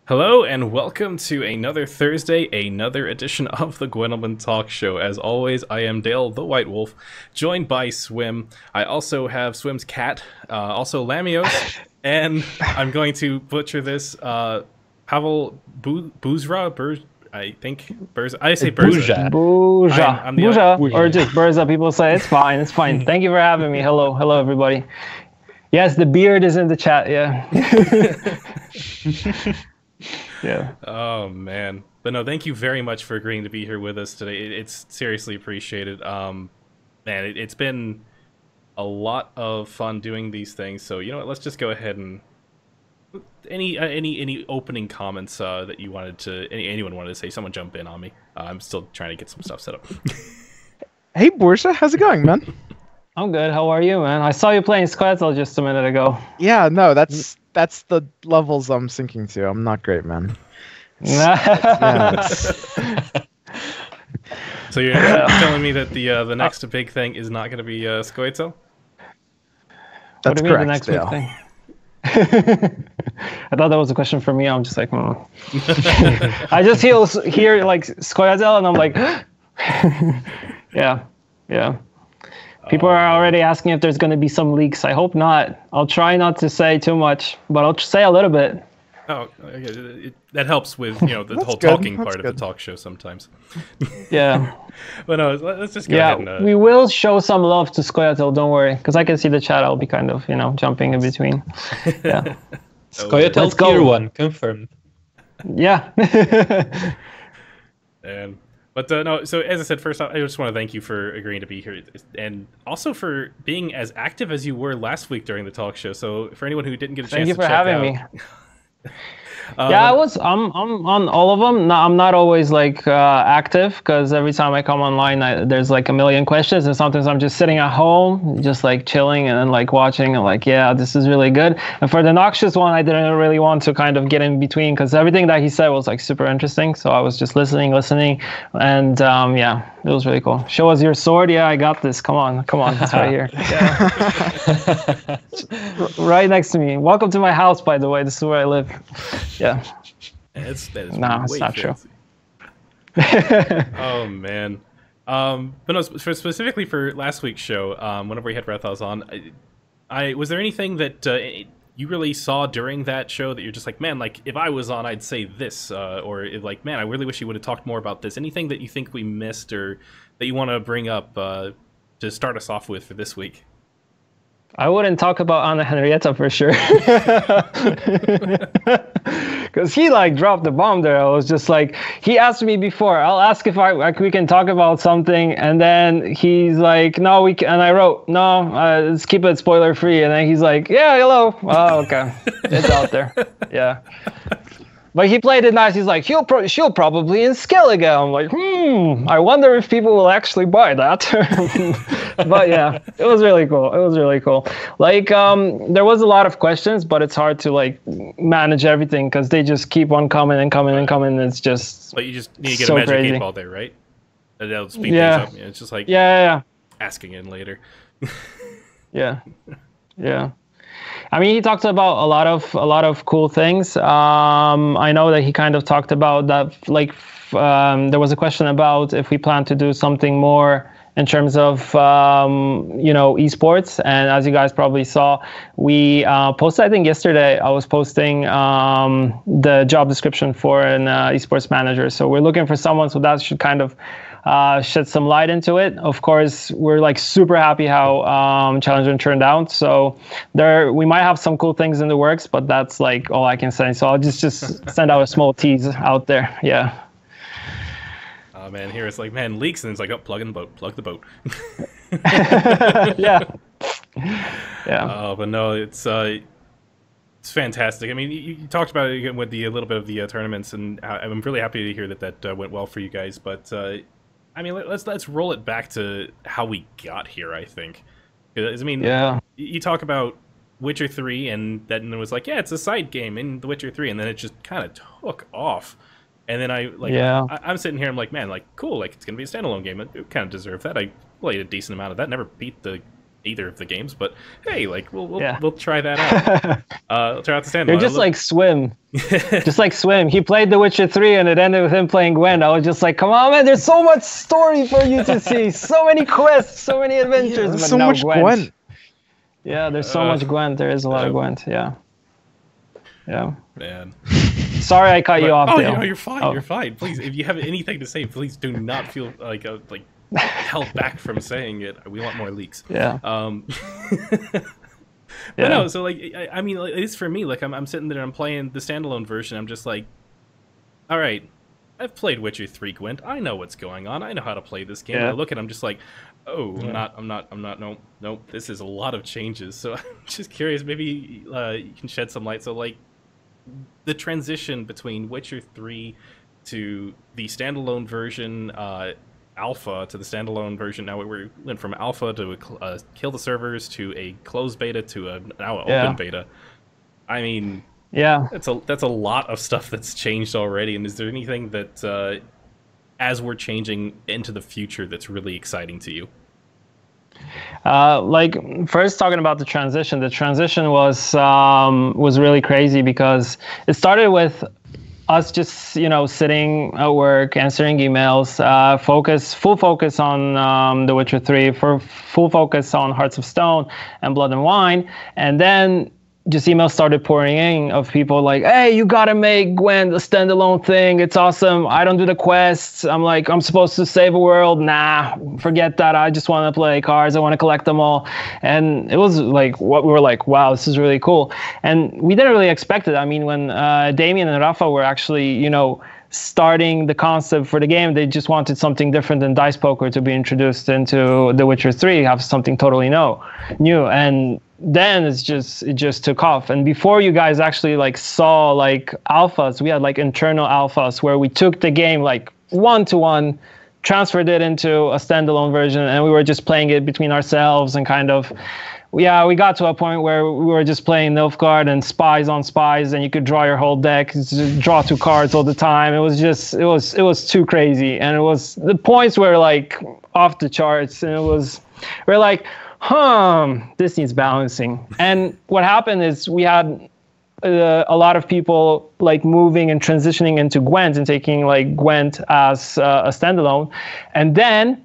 Hello and welcome to another Thursday, another edition of the Gwentlemen Talk Show. As always, I am Dale the White Wolf, joined by Swim. I also have Swim's cat, also Lamios, and I'm going to butcher this, Pavel Burza, I think Burza. I say Burza. Burza, or just Burza. People say it's fine. It's fine. Thank you for having me. Hello, everybody. Yes, the beard is in the chat. Yeah. Yeah. Oh man, but no, thank you very much for agreeing to be here with us today. It's seriously appreciated. Man, it's been a lot of fun doing these things. So you know what? Let's just go ahead and any opening comments that you wanted to anyone wanted to say. Someone jump in on me. I'm still trying to get some stuff set up. Hey Portia, how's it going, man? I'm good. How are you, man? I saw you playing Squirtle just a minute ago. Yeah, no, that's the levels I'm sinking to. I'm not great, man. So you're telling me that the next big thing is not going to be Squirtle? That's correct. The next big thing? I thought that was a question for me. I'm just like, I just hear like Squirtle, and I'm like, yeah. People are already asking if there's going to be some leaks. I hope not. I'll try not to say too much, but I'll say a little bit. Oh, okay. That helps with the whole talking part of the talk show sometimes. Yeah. But no, let's just go ahead and... we will show some love to Squirtle, don't worry, because I can see the chat. I'll be kind of, jumping in between. Yeah. Squirtle tier 1, confirmed. Yeah. But no, so as I said, first off, I just want to thank you for agreeing to be here, and also for being as active as you were last week during the talk show. So for anyone who didn't get a chance to check out... Thank you for having me. Yeah, I'm on all of them. No, I'm not always like active, because every time I come online, there's like a million questions, and sometimes I'm just sitting at home, just like chilling and then like watching and like, yeah, this is really good. And for the Noxious one, I didn't really want to kind of get in between, because everything that he said was like super interesting. So I was just listening, and yeah, it was really cool. Show us your sword. Yeah, I got this. Come on, it's right here. Yeah. Right next to me. Welcome to my house, by the way. This is where I live. Yeah. No, it's not true. Oh man. But no, specifically for last week's show, whenever we had Rathos on, I was there anything that you really saw during that show that you're just like, man, like if I was on, I'd say this, or like, man, I really wish you would have talked more about this. Anything that you think we missed or that you want to bring up to start us off with for this week? I wouldn't talk about Anna Henrietta for sure. Because he like dropped the bomb there. I was just like, he asked me before, I'll ask if we can talk about something, and then he's like, no, we can. And I wrote, no, let's keep it spoiler free. And then he's like, yeah, hello. Oh, okay. It's out there. Yeah. But he played it nice. He's like, she'll probably in skill again. I'm like, I wonder if people will actually buy that. But yeah, it was really cool. Like, there was a lot of questions, but it's hard to like manage everything, because they just keep on coming and coming and coming. It's just But you just need to get a magic crazy. 8 ball there, right? And that'll speed things up. It's just like asking in later. Yeah. I mean, he talked about a lot of cool things. I know that he kind of talked about that, like, there was a question about if we plan to do something more in terms of, eSports. And as you guys probably saw, we posted, I think yesterday, I was posting the job description for an eSports manager. So we're looking for someone, so that should kind of shed some light into it. Of course, we're like super happy how Challenger turned out. So we might have some cool things in the works, but that's like all I can say. So I'll just send out a small tease out there. Yeah. Oh man, here it's like, man, leaks, and it's like, oh, plug the boat. Yeah. Oh, but no, it's fantastic. I mean, you talked about it again with a little bit of the tournaments, and I'm really happy to hear that went well for you guys. But I mean, let's roll it back to how we got here. I think, I mean, you talk about Witcher 3, and then it was like, yeah, it's a side game in The Witcher 3, and then it just kind of took off. And then I'm sitting here, I'm like, man, like, cool, like, it's gonna be a standalone game. It kind of deserved that. I played a decent amount of that. Never beat the either of the games, but hey, like Yeah. we'll try that out. We'll try out the standalone. You're just like Swim. Just like Swim. He played The Witcher 3 and it ended with him playing Gwent. I was just like, come on, man, there's so much story for you to see. So many quests, so many adventures. But so no much Gwent. Yeah, there's so much Gwent. There is a lot of Gwent, yeah. Yeah. Man. Sorry I cut you off, Oh, Dale. no, you're fine. You're fine. Please, if you have anything to say, please do not feel like held back from saying it. We want more leaks. Yeah. But no, so like I mean, like, it is for me. Like I'm sitting there, I'm playing the standalone version. I'm just like, all right, I've played Witcher 3 Gwent. I know what's going on. I know how to play this game. Yeah. I look at it, I'm just like, oh, I'm not. Nope. This is a lot of changes. So I'm just curious. Maybe you can shed some light. So like, the transition between Witcher 3 to the standalone version. Alpha to the standalone version. Now we went from alpha to kill the servers to a closed beta to a now open beta. I mean, yeah, that's a lot of stuff that's changed already. And is there anything that, as we're changing into the future, that's really exciting to you? Like first talking about the transition was really crazy because it started with us just, sitting at work, answering emails, full focus on The Witcher 3, full focus on Hearts of Stone and Blood and Wine. And then just emails started pouring in of people like, hey, you gotta make Gwent a standalone thing. It's awesome. I don't do the quests. I'm like, I'm supposed to save a world. Nah, forget that. I just want to play cards. I want to collect them all. And it was like, what we were like, wow, this is really cool. And we didn't really expect it. I mean, when Damien and Rafa were actually, starting the concept for the game, they just wanted something different than dice poker to be introduced into The Witcher 3, have something totally new. And then it just took off. And before you guys actually saw alphas, we had internal alphas where we took the game one-to-one, transferred it into a standalone version, and we were just playing it between ourselves and kind of, we got to a point where we were just playing Nilfgaard and spies on spies, and you could draw your whole deck, just draw 2 cards all the time. It was too crazy, and the points were off the charts, and we're like, this needs balancing. And what happened is we had a lot of people moving and transitioning into Gwent and taking Gwent as a standalone, and then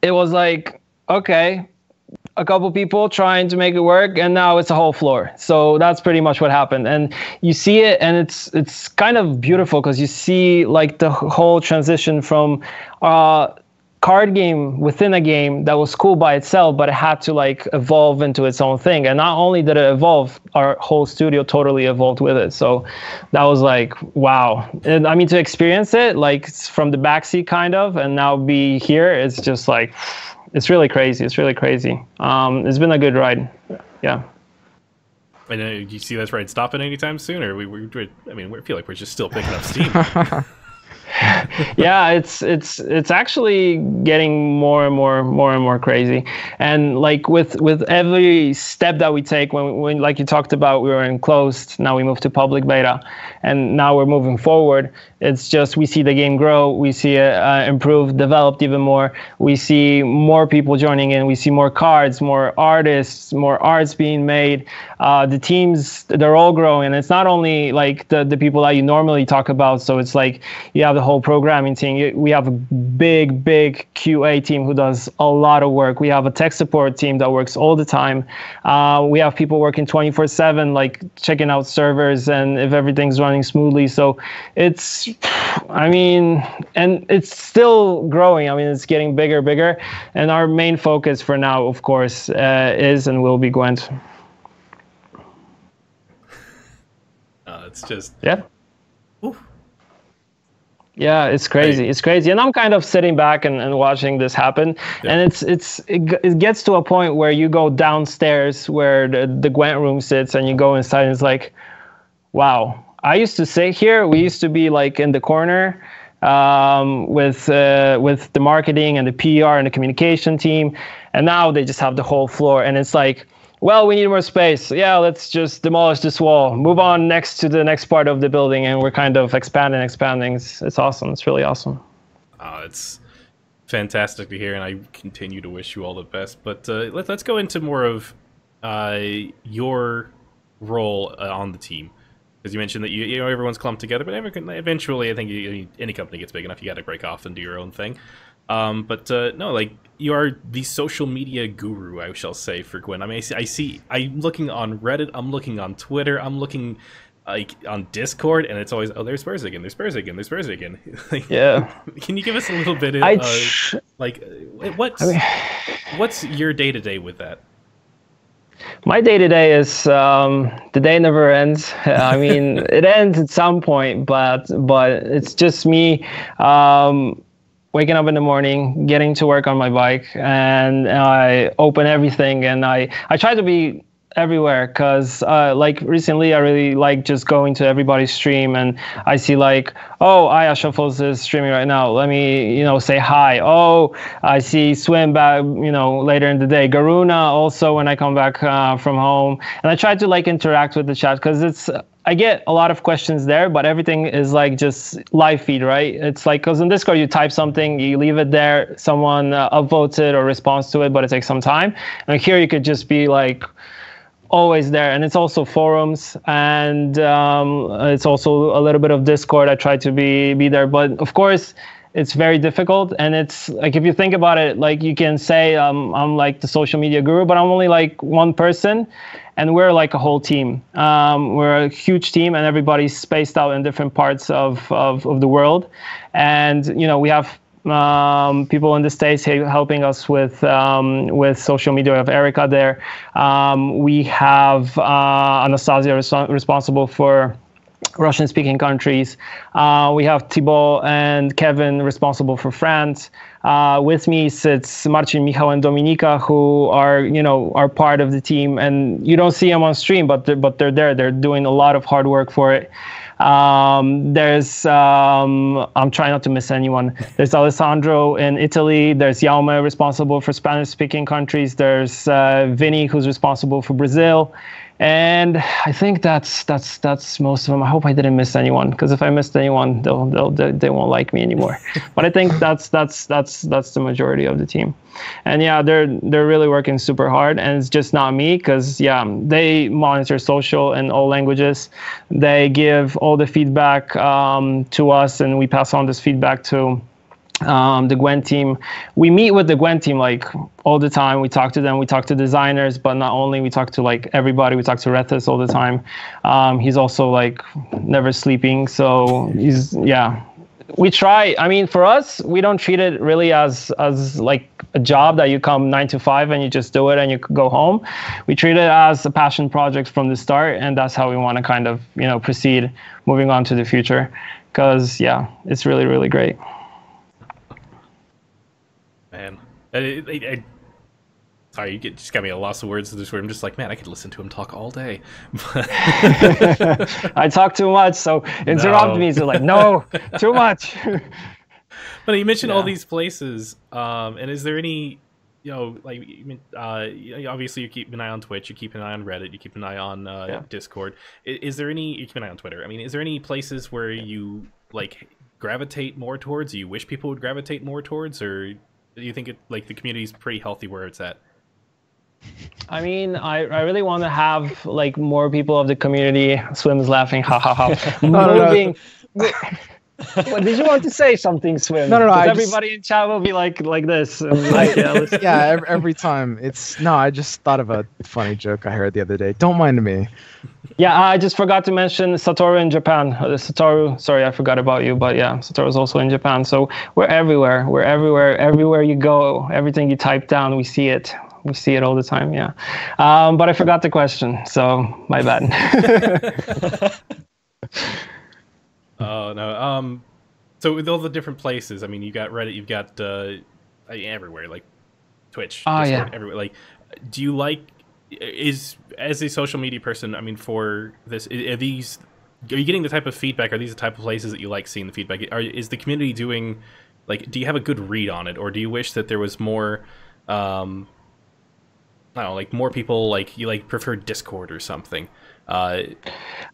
it was okay, a couple people trying to make it work, and now it's a whole floor. So that's pretty much what happened. And you see it, and it's kind of beautiful because you see the whole transition from card game within a game that was cool by itself, but it had to evolve into its own thing. And not only did it evolve, our whole studio totally evolved with it. So that was wow. And I mean, to experience it from the backseat kind of, and now be here, it's just it's really crazy. It's really crazy. It's been a good ride. Yeah. And do you see this ride stopping anytime soon, or we feel like we're just still picking up steam? Yeah, it's actually getting more and more crazy. And with every step that we take, when like you talked about, we were in closed, now we moved to public beta, and now we're moving forward. It's just, we see the game grow, we see it improve, developed even more. We see more people joining in, we see more cards, more artists, more arts being made. The teams, they're all growing. And it's not only the people that you normally talk about. So it's you have the whole programming team. We have a big QA team who does a lot of work. We have a tech support team that works all the time. We have people working 24/7, checking out servers and if everything's running smoothly. So it's, and it's still growing. It's getting bigger. And our main focus for now, of course, is and will be Gwent. It's just, yeah. Ooh. Yeah, it's crazy. It's crazy. And I'm kind of sitting back and watching this happen. Yeah. And it gets to a point where you go downstairs where the Gwent room sits, and you go inside and it's wow. I used to sit here. We used to be in the corner with the marketing and the PR and the communication team. And now they just have the whole floor, and it's well, we need more space. Yeah, let's just demolish this wall. Move on next to the next part of the building, and we're kind of expanding. It's awesome. It's really awesome. It's fantastic to hear, and I continue to wish you all the best. But let's go into more of your role on the team, because you mentioned that you know everyone's clumped together, but eventually I think any company gets big enough, you got to break off and do your own thing. No, like you are the social media guru, I shall say, for Gwent. I mean, I'm looking on Reddit, I'm looking on Twitter, I'm looking like on Discord, and it's always, oh, there's Burza again, there's Burza again, there's Burza again. Like, yeah. Can you give us a little bit of like what's your day to day with that? My day to day is the day never ends. I mean, it ends at some point, but it's just me waking up in the morning, getting to work on my bike, and I open everything, and I try to be everywhere, because like recently I really like just going to everybody's stream, and I see like, oh, Aya Shuffles is streaming right now, let me say hi. Oh, I see Swim back later in the day, Garuna also when I come back from home, and I try to like interact with the chat, because I get a lot of questions there, but everything is like just live feed, right? It's like, because in Discord you type something, you leave it there, someone upvotes it or responds to it, but it takes some time. And here you could just be like always there, and it's also forums, and it's also a little bit of Discord. I try to be there, but of course it's very difficult, and it's like, if you think about it, like you can say I'm like the social media guru, but I'm only like one person, and we're like a whole team. We're a huge team, and everybody's spaced out in different parts of the world, and we have people in the States helping us with social media. We have Erica there. We have Anastasia responsible for Russian-speaking countries. We have Thibaut and Kevin responsible for France. With me sits Marcin, Michał, and Dominika, who are part of the team, and you don't see them on stream, but they're there. They're doing a lot of hard work for it. There's I'm trying not to miss anyone. There's Alessandro in Italy. There's Jaume, responsible for Spanish-speaking countries. There's Vinny, who's responsible for Brazil. And I think that's most of them. I hope I didn't miss anyone, because if I missed anyone, they won't like me anymore. But I think that's the majority of the team. And yeah, they're really working super hard, and it's just not me, because yeah, they monitor social in all languages. They give all the feedback to us, and we pass on this feedback to the Gwent team. We meet with the Gwent team like all the time. We talk to them. We talk to designers, but not only. We talk to like everybody. We talk to Regis all the time. He's also like never sleeping. So we try. I mean, for us, we don't treat it really as like a job that you come 9 to 5 and you just do it and you go home. We treat it as a passion project from the start, and that's how we want to kind of proceed moving on to the future. Because yeah, it's really, really great. Man, sorry, you just got me a loss of words to this where I'm just like, man, I could listen to him talk all day. I talk too much, so interrupt me. So like, no, too much. But you mentioned all these places, and is there any, obviously you keep an eye on Twitch, you keep an eye on Reddit, you keep an eye on Discord. Is there any, you keep an eye on Twitter? I mean, is there any places where you like gravitate more towards? Or you wish people would gravitate more towards, or do you think the community's pretty healthy where it's at? I mean, I really want to have like more people of the community. Swim's laughing, ha ha ha. Moving. What, did you want to say something, Swim? No. Everybody in chat will be like this. Like, every time. I just thought of a funny joke I heard the other day. Don't mind me. Yeah, I just forgot to mention Satoru in Japan. Satoru, sorry, I forgot about you, but yeah, Satoru's also in Japan. So we're everywhere. We're everywhere. Everywhere you go, everything you type down, we see it. We see it all the time, yeah. But I forgot the question, so my bad. Oh, no. So with all the different places, I mean, you got Reddit, you've got everywhere, like Twitch, Discord, everywhere. Like, do you like, as a social media person, I mean, for this, are you getting the type of feedback? Are these the type of places that you like seeing the feedback? Is the community doing, like, do you have a good read on it? Or do you wish that there was more, I don't know, like more people, like, you like prefer Discord or something? Sorry,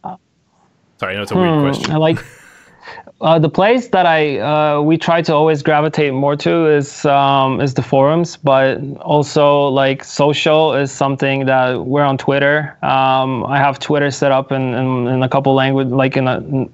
I know it's a weird question. The place that we try to always gravitate more to is the forums, but also like social is something that we're on Twitter. I have Twitter set up in a couple language,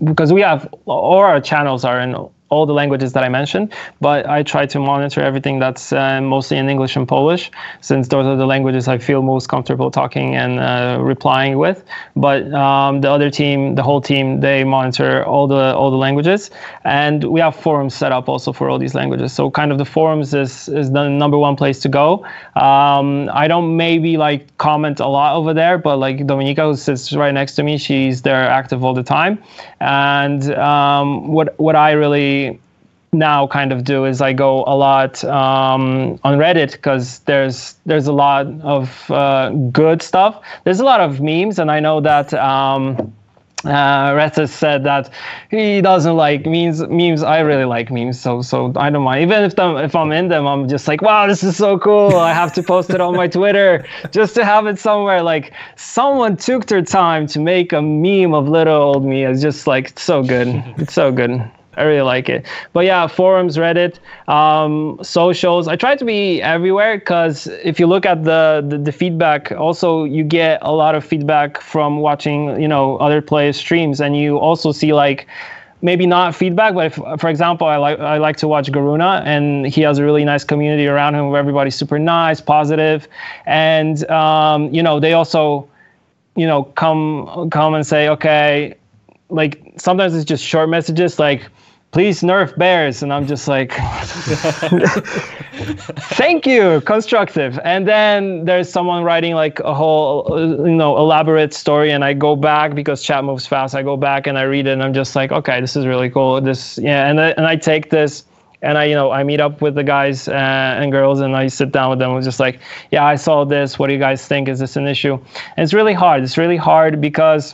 because we have all our channels are in all the languages that I mentioned, but I try to monitor everything that's mostly in English and Polish, since those are the languages I feel most comfortable talking and replying with. But the other team, the whole team, they monitor all the languages, and we have forums set up also for all these languages. So kind of the forums is the number one place to go. I don't maybe like comment a lot over there, but like Dominika, who sits right next to me, she's there active all the time. And what I really now kind of do is I go a lot on Reddit, because there's a lot of good stuff. There's a lot of memes, and I know that Regis said that he doesn't like memes. I really like memes, so I don't mind. Even if I'm in them, I'm just like, wow, this is so cool. I have to post it on my Twitter just to have it somewhere. Like, someone took their time to make a meme of little old me. It's just like, it's so good. It's so good. I really like it. But yeah, forums, Reddit, socials. I try to be everywhere, because if you look at the feedback, also you get a lot of feedback from watching, you know, other players' streams, and you also see like maybe not feedback, but if, for example, I like to watch Garuna, and he has a really nice community around him where everybody's super nice, positive, and you know, they also, you know, come and say, okay, like sometimes it's just short messages like, please nerf bears, and I'm just like, thank you, constructive. And then there's someone writing like a whole, you know, elaborate story, and I go back, because chat moves fast. I go back and I read it, and I'm just like, okay, this is really cool. This, yeah, and I take this, and I meet up with the guys and girls, and I sit down with them. I'm just like, yeah, I saw this. What do you guys think? Is this an issue? And it's really hard. It's really hard because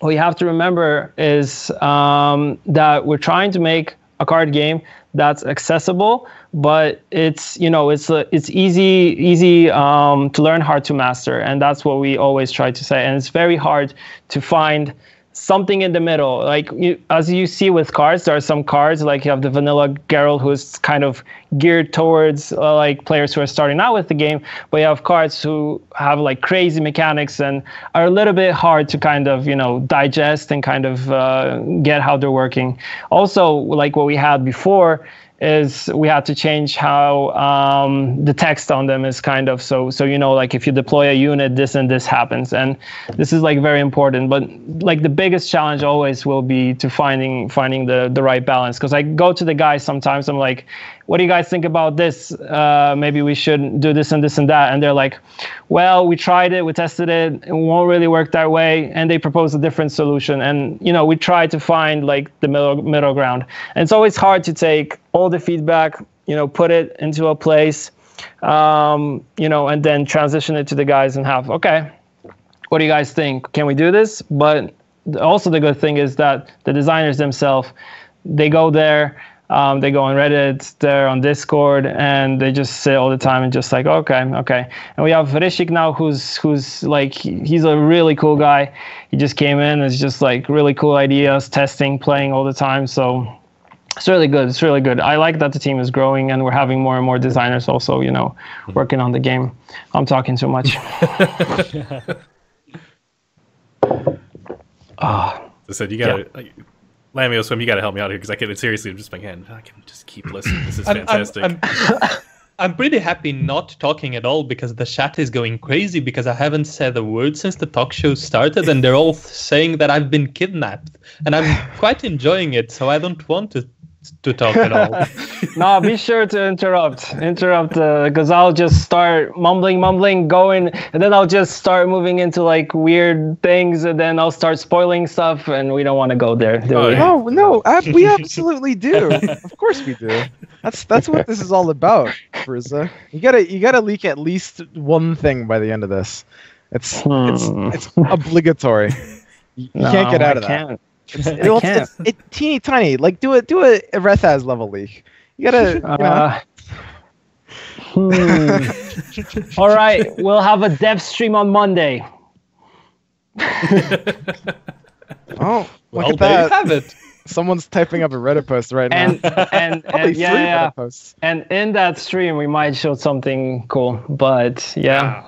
what you have to remember is that we're trying to make a card game that's accessible, but it's, you know, it's easy to learn, hard to master, and that's what we always try to say. And it's very hard to find something in the middle. Like as you see with cards, there are some cards like you have the vanilla Geralt, who's kind of geared towards like players who are starting out with the game, but you have cards who have like crazy mechanics and are a little bit hard to kind of, you know, digest and kind of get how they're working. Also, like what we had before is we had to change how the text on them is kind of, so you know, like if you deploy a unit, this and this happens, and this is like very important. But like the biggest challenge always will be to finding the right balance, because I go to the guys sometimes, I'm like, what do you guys think about this? Maybe we should do this and this and that. And they're like, well, we tried it, we tested it, it won't really work that way. And they propose a different solution. And, you know, we try to find like the middle ground. And it's always hard to take all the feedback, you know, put it into a place, you know, and then transition it to the guys and have, okay, what do you guys think? Can we do this? But also the good thing is that the designers themselves, they go there, they go on Reddit, they're on Discord, and they just sit all the time and just like, okay. And we have Rishik now, who's like, he's a really cool guy. He just came in, it's just like really cool ideas, testing, playing all the time. So it's really good. It's really good. I like that the team is growing, and we're having more and more designers also, you know, working on the game. I'm talking too much. I said, you gotta, Lamios, you gotta help me out here, because I can seriously, I'm just like, man, I can just keep listening. This is fantastic. I'm pretty happy not talking at all, because the chat is going crazy, because I haven't said a word since the talk show started, and they're all saying that I've been kidnapped, and I'm quite enjoying it, so I don't want to talk at all. No, be sure to interrupt, because I'll just start mumbling, going, and then I'll just start moving into like weird things, and then I'll start spoiling stuff, and we don't want to go there, do we? No, we absolutely do. Of course we do. That's what this is all about, Burza. You gotta leak at least one thing by the end of this. It's obligatory. You can't get out of that. It's teeny tiny. Like do a Rethaz level leak. You gotta. All right, we'll have a dev stream on Monday. Oh, well, look at there that. you have it. Someone's typing up a Reddit post right now. And Probably yeah, three yeah. Reddit posts. And in that stream, we might show something cool. But yeah.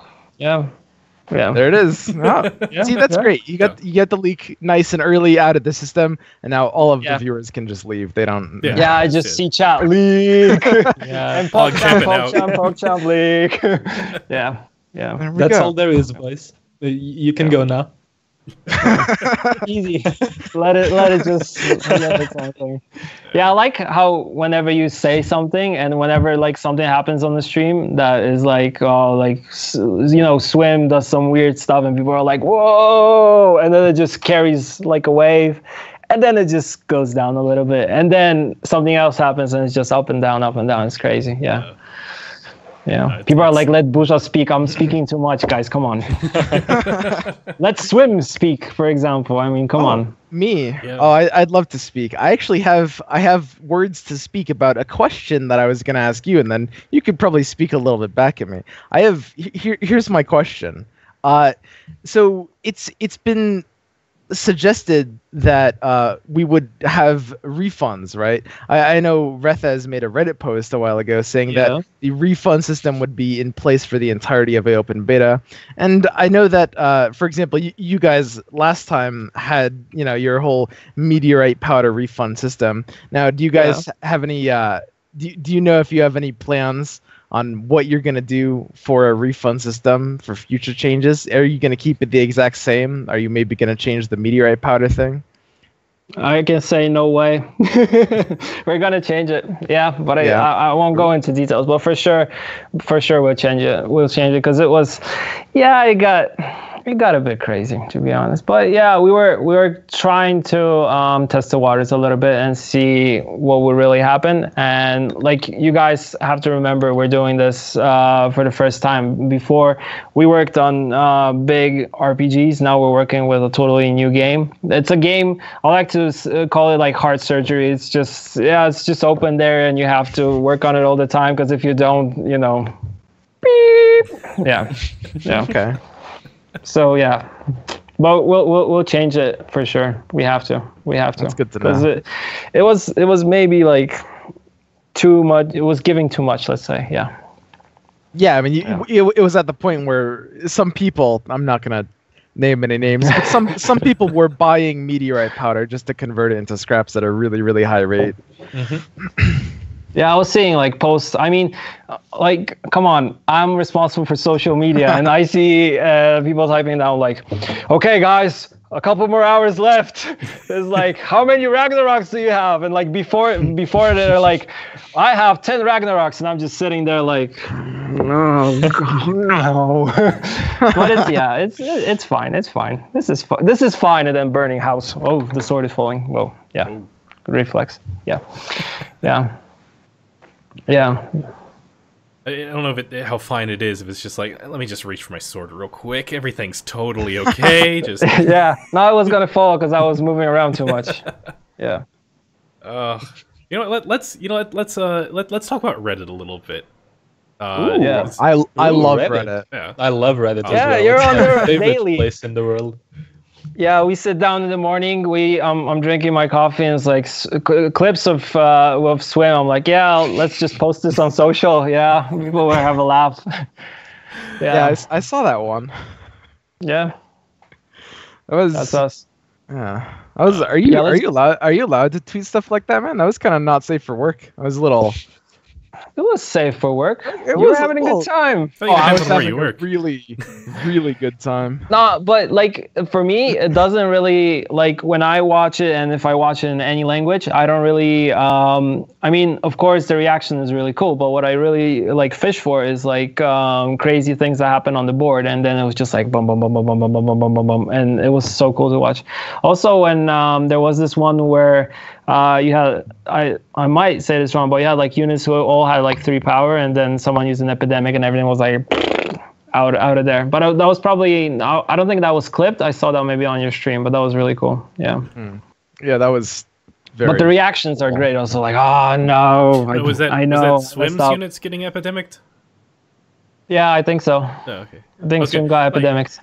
There it is. Oh, see, that's great. You get the leak nice and early out of the system, and now all of the viewers can just leave. They don't. Yeah, I just see chat leak. And PogChamp leak. Yeah. That's all there is, boys. You can go now. Easy. Let it just its own thing. Yeah, I like how whenever you say something and whenever like something happens on the stream that is like Swim does some weird stuff and people are like whoa, and then it just carries like a wave, and then it just goes down a little bit, and then something else happens and it's just up and down. It's crazy. Yeah. People are like, let Burza speak. I'm speaking too much, guys. Come on. Let Swim speak, for example. I mean, come on. Me? Yeah. Oh, I'd love to speak. I have words to speak about a question that I was going to ask you, and then you could probably speak a little bit back at me. Here's my question. So it's been suggested that we would have refunds, right? I know Rethez made a Reddit post a while ago saying that the refund system would be in place for the entirety of the open beta. And I know that, for example, you guys last time had, your whole meteorite powder refund system. Now, do you guys have any, do you know if you have any plans on what you're going to do for a refund system for future changes? Are you going to keep it the exact same? Are you maybe going to change the meteorite powder thing? I can say no way. We're going to change it. Yeah, but I won't go into details. But for sure we'll change it. We'll change it because it was, it got a bit crazy, to be honest. But yeah, we were trying to test the waters a little bit and see what would really happen. And like you guys have to remember, we're doing this for the first time. Before we worked on big RPGs. Now we're working with a totally new game. It's a game, I like to call it like heart surgery. It's just open there and you have to work on it all the time, because if you don't, beep. Yeah. Okay. So yeah, but we'll change it for sure. We have to. That's good to know. Because it was maybe like too much. It was giving too much. Let's say. Yeah. Yeah, I mean, it was at the point where some people, I'm not gonna name any names, but some people were buying meteorite powder just to convert it into scraps at a really, really high rate. Mm-hmm. Yeah, I was seeing like posts. I mean, like, come on, I'm responsible for social media, and I see people typing down like, "Okay, guys, a couple more hours left." It's like, how many Ragnaroks do you have? And like before they're like, I have 10 Ragnaroks, and I'm just sitting there like, no. But it's fine. It's fine. This is fine. And then burning house. Oh, the sword is falling. Whoa, yeah, good reflex. Yeah. I don't know how fine it is. If it's just like, let me just reach for my sword real quick. Everything's totally okay. Just yeah. No, it was gonna fall because I was moving around too much. Yeah. You know what? Let's talk about Reddit a little bit. Yeah. I love Reddit. Yeah. I love Reddit. Yeah, as well. you're on there my favorite daily. place in the world. Yeah, we sit down in the morning. I'm drinking my coffee, and it's like clips of Swim. I'm like, yeah, let's just post this on social. Yeah, people will have a laugh. Yeah, I saw that one. Yeah, that's us. Yeah, Are you allowed to tweet stuff like that, man? That was kind of not safe for work. I was a little. It was safe for work. You were having a good time. I was having a really, really good time. No, but like for me, it doesn't really, like when I watch it, and if I watch it in any language, I don't really. I mean, of course, the reaction is really cool, but what I really like fish for is like crazy things that happen on the board, and then it was just like bum bum bum bum bum bum bum bum bum bum, and it was so cool to watch. Also, when there was this one where. You had I might say this wrong, but you had like units who all had like 3 power, and then someone used an epidemic, and everything was like out of there. But that was probably I don't think that was clipped. I saw that maybe on your stream, but that was really cool. Yeah. Yeah, that was. But the reactions are great. Also, like, oh no, was that Swim's units getting epidemicked? Yeah, I think so. Oh, okay. I think Stream got epidemics.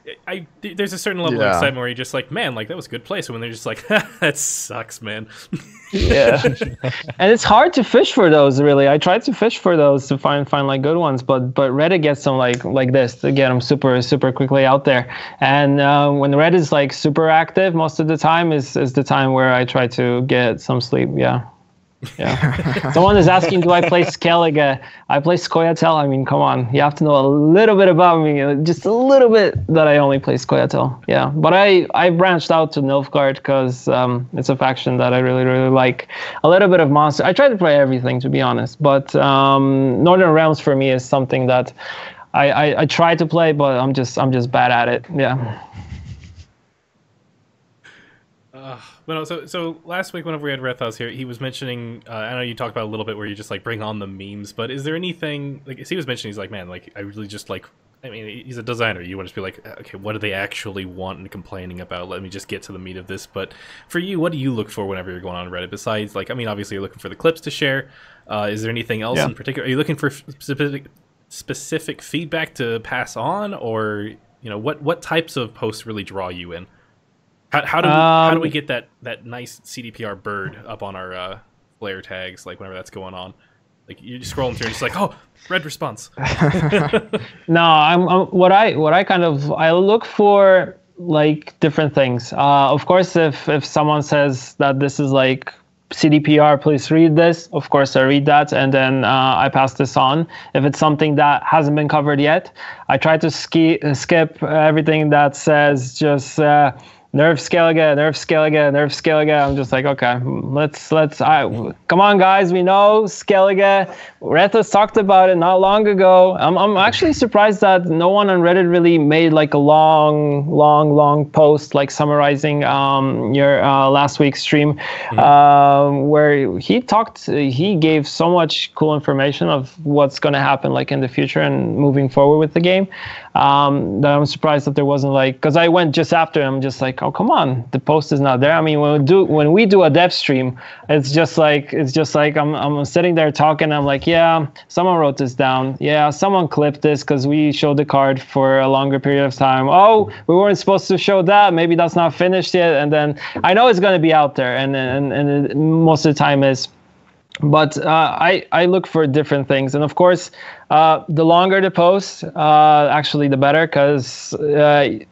There's a certain level of excitement where you're just like, man, like that was a good place. And when they're just like, that sucks, man. Yeah, and it's hard to fish for those. Really, I tried to fish for those to find like good ones, but Reddit gets them like this to get them super quickly out there. And when Reddit is like super active, most of the time is the time where I try to get some sleep. Yeah. Yeah. Someone is asking, do I play Skellige? I play Squirtle. I mean, come on. You have to know a little bit about me, just a little bit, that I only play Squirtle. Yeah. But I branched out to Nilfgaard because it's a faction that I really like. A little bit of Monster. I try to play everything, to be honest. But Northern Realms for me is something that I try to play, but I'm just bad at it. Yeah. But so last week whenever we had Rethos here, he was mentioning, I know you talked about a little bit where you just like bring on the memes, but is there anything, like he was mentioning, he's like, man, like I really just like, I mean, he's a designer, you want to just be like, okay, what do they actually want and complaining about? Let me just get to the meat of this. But for you, what do you look for whenever you're going on Reddit besides, like, I mean, obviously you're looking for the clips to share. Is there anything else in particular? Are you looking for specific feedback to pass on, or, you know, what types of posts really draw you in? How do we get that nice CDPR bird up on our flare tags, like whenever that's going on? Like you're just scrolling through and just like, oh, red response. No, I look for like different things. Of course, if someone says that this is like CDPR, please read this. Of course, I read that, and then I pass this on. If it's something that hasn't been covered yet, I try to skip everything that says just nerf Skellige, nerf Skellige, nerf Skellige. I'm just like, okay, let's come on, guys. We know Skellige. Rethos talked about it not long ago. I'm actually surprised that no one on Reddit really made like a long post like summarizing your last week's stream, where he gave so much cool information of what's going to happen like in the future and moving forward with the game. That I'm surprised that there wasn't like, because I went just after him, just like, oh come on, the post is not there. I mean, when we do a dev stream, it's just like I'm sitting there talking. I'm like, yeah, someone wrote this down. Yeah, someone clipped this because we showed the card for a longer period of time. Oh, we weren't supposed to show that. Maybe that's not finished yet. And then I know it's going to be out there, and it, most of the time is. But I look for different things, and of course, the longer the post, actually the better, because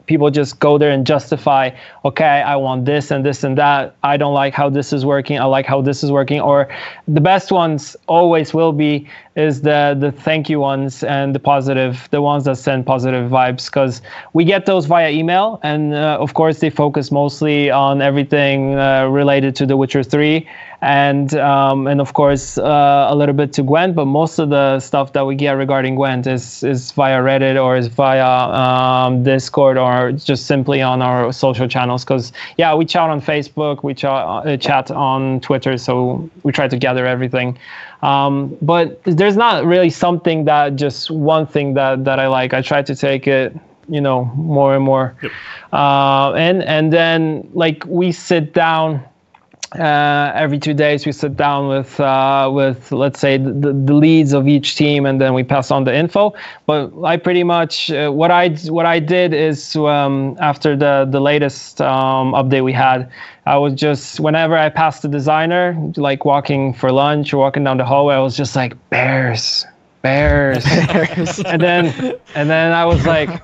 people just go there and justify, okay, I want this and this and that. I don't like how this is working. I like how this is working. Or the best ones always will be is the thank you ones and the ones that send positive vibes, because we get those via email, and of course they focus mostly on everything related to The Witcher 3. And of course a little bit to Gwent, but most of the stuff that we get regarding Gwent is via Reddit or is via Discord or just simply on our social channels. Because yeah, we chat on Facebook, we chat on Twitter, so we try to gather everything. But there's not really something that just one thing that I like. I try to take it, you know, more and more. Yep. And then like we sit down. Every 2 days we sit down with let's say the leads of each team, and then we pass on the info. But I pretty much what I did is after the latest update we had, I was just, whenever I passed the designer, like walking for lunch or walking down the hallway, I was just like, bears. and then I was like,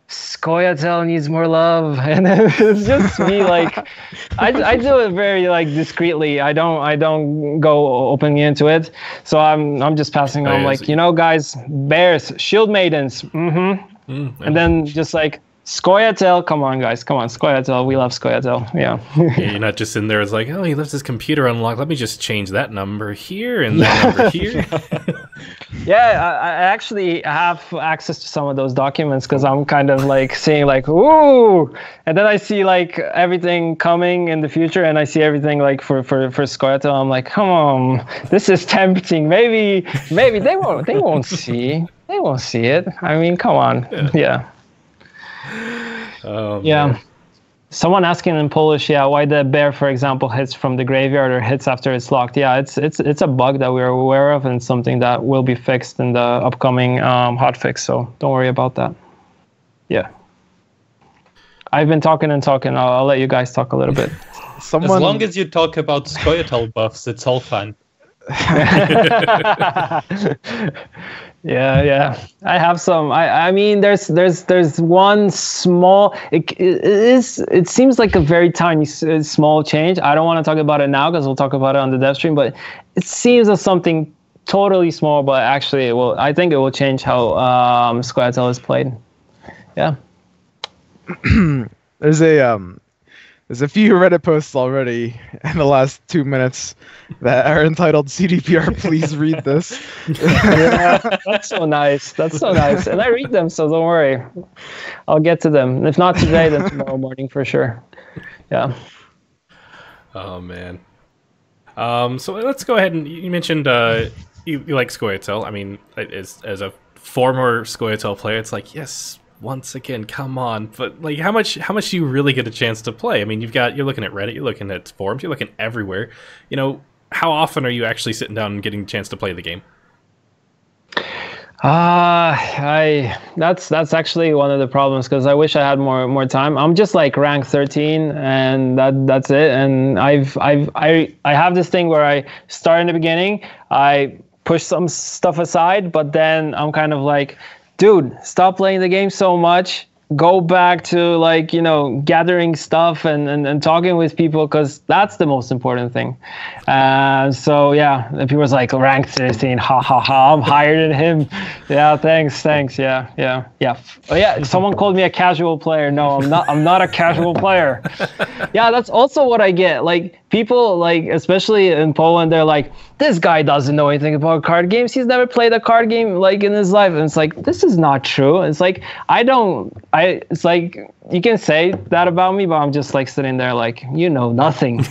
Squirtle needs more love, and it's just me like I do it very like discreetly. I don't go openly into it, so I'm just passing on like, you know, guys, bears, shield maidens, and then just like Squirtle, come on guys, come on, Squirtle, we love Squirtle. Yeah. Yeah, you're not just in there as like, oh, he left his computer unlocked, let me just change that number here and that number here. Yeah, I actually have access to some of those documents because I'm kind of like seeing like, ooh, and then I see like everything coming in the future, and I see everything like for Squirtle. I'm like, come on, this is tempting. Maybe they won't see it. I mean, come on, yeah. Oh, yeah. Man. Someone asking in Polish, yeah, why the bear, for example, hits from the graveyard or hits after it's locked. Yeah, it's a bug that we're aware of and something that will be fixed in the upcoming hotfix. So don't worry about that. Yeah. I've been talking and talking. I'll let you guys talk a little bit. As long as you talk about Squirtle buffs, it's all fun. Yeah. I have some. I mean, there's one small. It seems like a very tiny, small change. I don't want to talk about it now because we'll talk about it on the dev stream. But it seems as something totally small, but actually, I think it will change how Squirtle is played. Yeah. There's a few Reddit posts already in the last 2 minutes that are entitled CDPR, please read this. Yeah, that's so nice. That's so nice. And I read them, so don't worry. I'll get to them. If not today, then tomorrow morning for sure. Yeah. Oh, man. So let's go ahead and you mentioned you like Squirtle. I mean, as a former Squirtle player, it's like, yes, once again, come on. But like, how much do you really get a chance to play? I mean, you're looking at Reddit, you're looking at forums, you're looking everywhere. You know, how often are you actually sitting down and getting a chance to play the game? That's actually one of the problems because I wish I had more time. I'm just like rank 13 and that's it. And I have this thing where I start in the beginning, I push some stuff aside, but then I'm kind of like, dude, stop playing the game so much. Go back to like, you know, gathering stuff and talking with people because that's the most important thing. So yeah, and people was like rank 13, ha ha ha, I'm higher than him. Yeah, thanks. Yeah. Oh yeah, someone called me a casual player. No, I'm not a casual player. Yeah, that's also what I get. Like people like, especially in Poland, they're like, this guy doesn't know anything about card games. He's never played a card game like in his life. And it's like, this is not true. It's like, it's like, you can say that about me, but I'm just like sitting there like, you know nothing.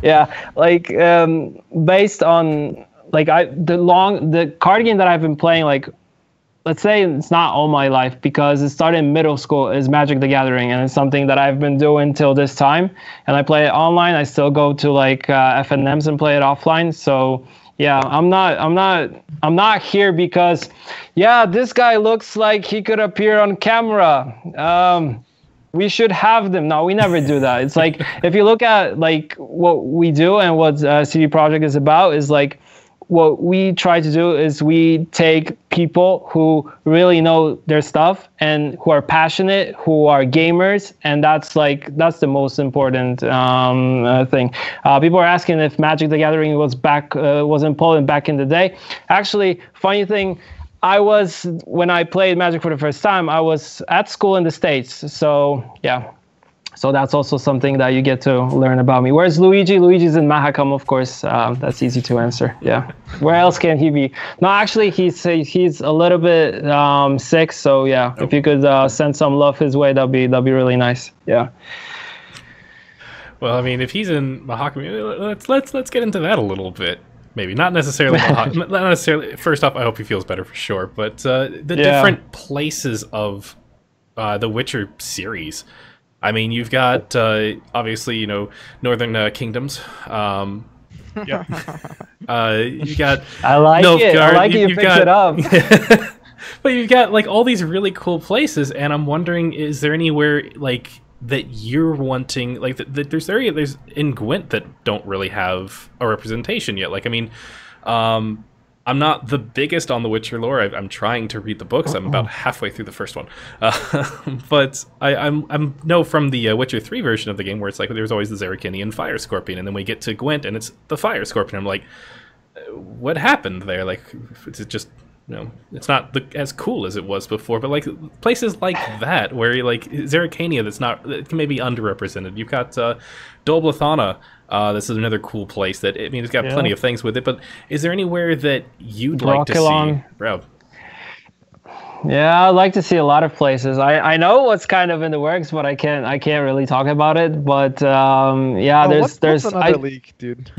Yeah, like based on like the card game that I've been playing, like let's say it's not all my life because it started in middle school, is Magic the Gathering, and it's something that I've been doing till this time. And I play it online. I still go to like FNMs and play it offline. So yeah, I'm not here because, yeah, this guy looks like he could appear on camera. We should have them. No, we never do that. It's like, if you look at like what we do and what CD Projekt is about, is like, what we try to do is we take people who really know their stuff and who are passionate, who are gamers, and that's the most important thing. People are asking if Magic the Gathering was in Poland back in the day. Actually, funny thing, when I played Magic for the first time, I was at school in the States. So yeah. So that's also something that you get to learn about me. Where's Luigi? Luigi's in Mahakam, of course. That's easy to answer. Yeah. Where else can he be? No, actually, he's a little bit sick. So yeah, if you could send some love his way, that'd be really nice. Yeah. Well, I mean, if he's in Mahakam, let's get into that a little bit. Maybe not necessarily. Not necessarily. First off, I hope he feels better for sure. But the different places of the Witcher series. I mean, you've got, obviously, you know, Northern Kingdoms. Yeah. You've got I like Nilfgaard. it. I like it. You picked it up. But you've got, like, all these really cool places, and I'm wondering, is there anywhere, like, that you're wanting, like, there's in Gwent that don't really have a representation yet. Like, I mean, I'm not the biggest on the Witcher lore. I'm trying to read the books. I'm about halfway through the first one, but I'm know from the Witcher 3 version of the game where it's like there's always the Zerrikinian Fire Scorpion, and then we get to Gwent and it's the Fire Scorpion. I'm like, what happened there? Like, it's just, you know, it's not as cool as it was before. But like places like that where you're like Zerrikania, that can maybe underrepresented. You've got Dolblathana. This is another cool place that, I mean, it's got plenty of things with it, but is there anywhere that you'd like to see? Bro. Yeah, I'd like to see a lot of places. I know what's kind of in the works, but I can't really talk about it. But yeah, there's another leak, dude.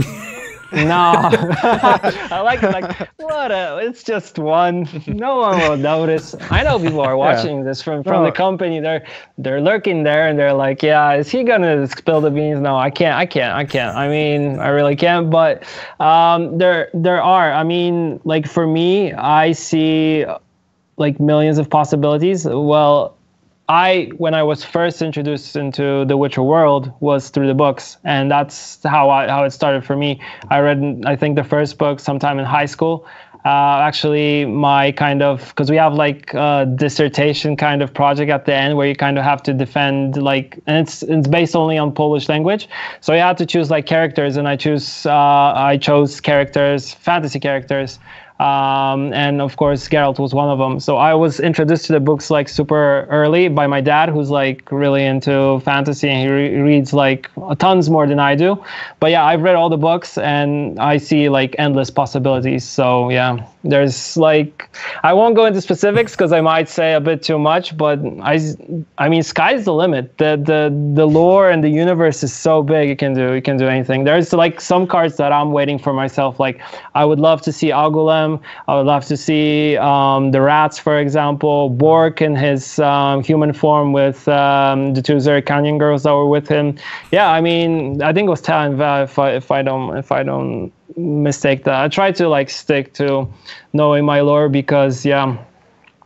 No, I like it. Like, it's just one. No one will notice. I know people are watching this from the company. They're lurking there, and they're like, yeah, is he gonna spill the beans? No, I can't. I mean, I really can't. But there are. I mean, like for me, I see like millions of possibilities. Well, when I was first introduced into the Witcher world was through the books, and that's how it started for me. I read, I think, the first book sometime in high school. Actually, my kind of, because we have like a dissertation kind of project at the end where you kind of have to defend like, and it's based only on Polish language, so you had to choose like characters, and I chose characters, fantasy characters. And of course, Geralt was one of them. So I was introduced to the books like super early by my dad, who's like really into fantasy, and he reads like tons more than I do. But yeah, I've read all the books, and I see like endless possibilities. So yeah, there's like, I won't go into specifics because I might say a bit too much, but I mean, sky's the limit. The lore and the universe is so big. You can do anything. There's like some cards that I'm waiting for myself. Like I would love to see Agulem. I would love to see the rats, for example, Bork in his human form with the two Zerikanian girls that were with him. Yeah, I mean, I think it was Talon Val, if I don't mistake that. I try to like stick to knowing my lore because yeah,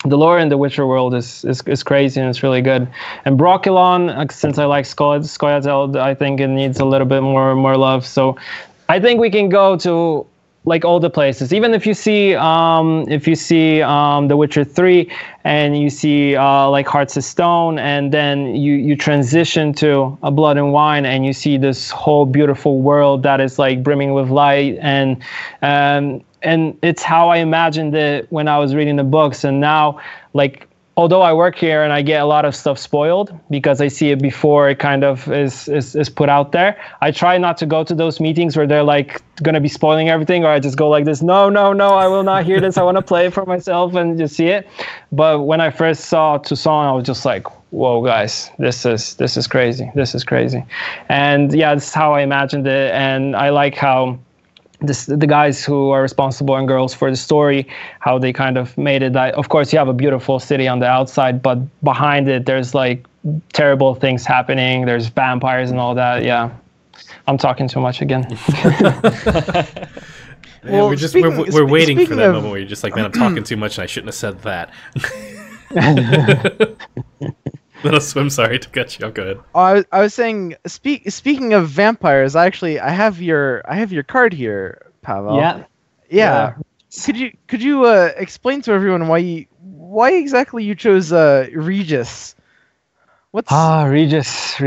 the lore in the Witcher world is crazy, and it's really good. And Brokilon, since I like Scoia'tael, I think it needs a little bit more love. So I think we can go to like all the places. Even if you see The Witcher 3 and you see like Hearts of Stone, and then you transition to A Blood and Wine, and you see this whole beautiful world that is like brimming with light, and it's how I imagined it when I was reading the books. And now, like, although I work here and I get a lot of stuff spoiled because I see it before it kind of is put out there, I try not to go to those meetings where they're like going to be spoiling everything, or I just go like this, no, I will not hear this. I want to play it for myself and just see it. But when I first saw Toussaint, I was just like, whoa, guys, this is crazy. This is crazy. And yeah, this is how I imagined it. And I like how the guys who are responsible and girls for the story, how they kind of made it that, of course, you have a beautiful city on the outside, but behind it, there's like terrible things happening. There's vampires and all that. Yeah, I'm talking too much again. Well, we're waiting for that moment where you're just like, man, I'm talking too much and I shouldn't have said that. Little swim, sorry to cut you off. Go ahead. I was saying, speaking of vampires, I have your card here, Pavel. Yeah. Could you explain to everyone why exactly you chose Regis? Regis.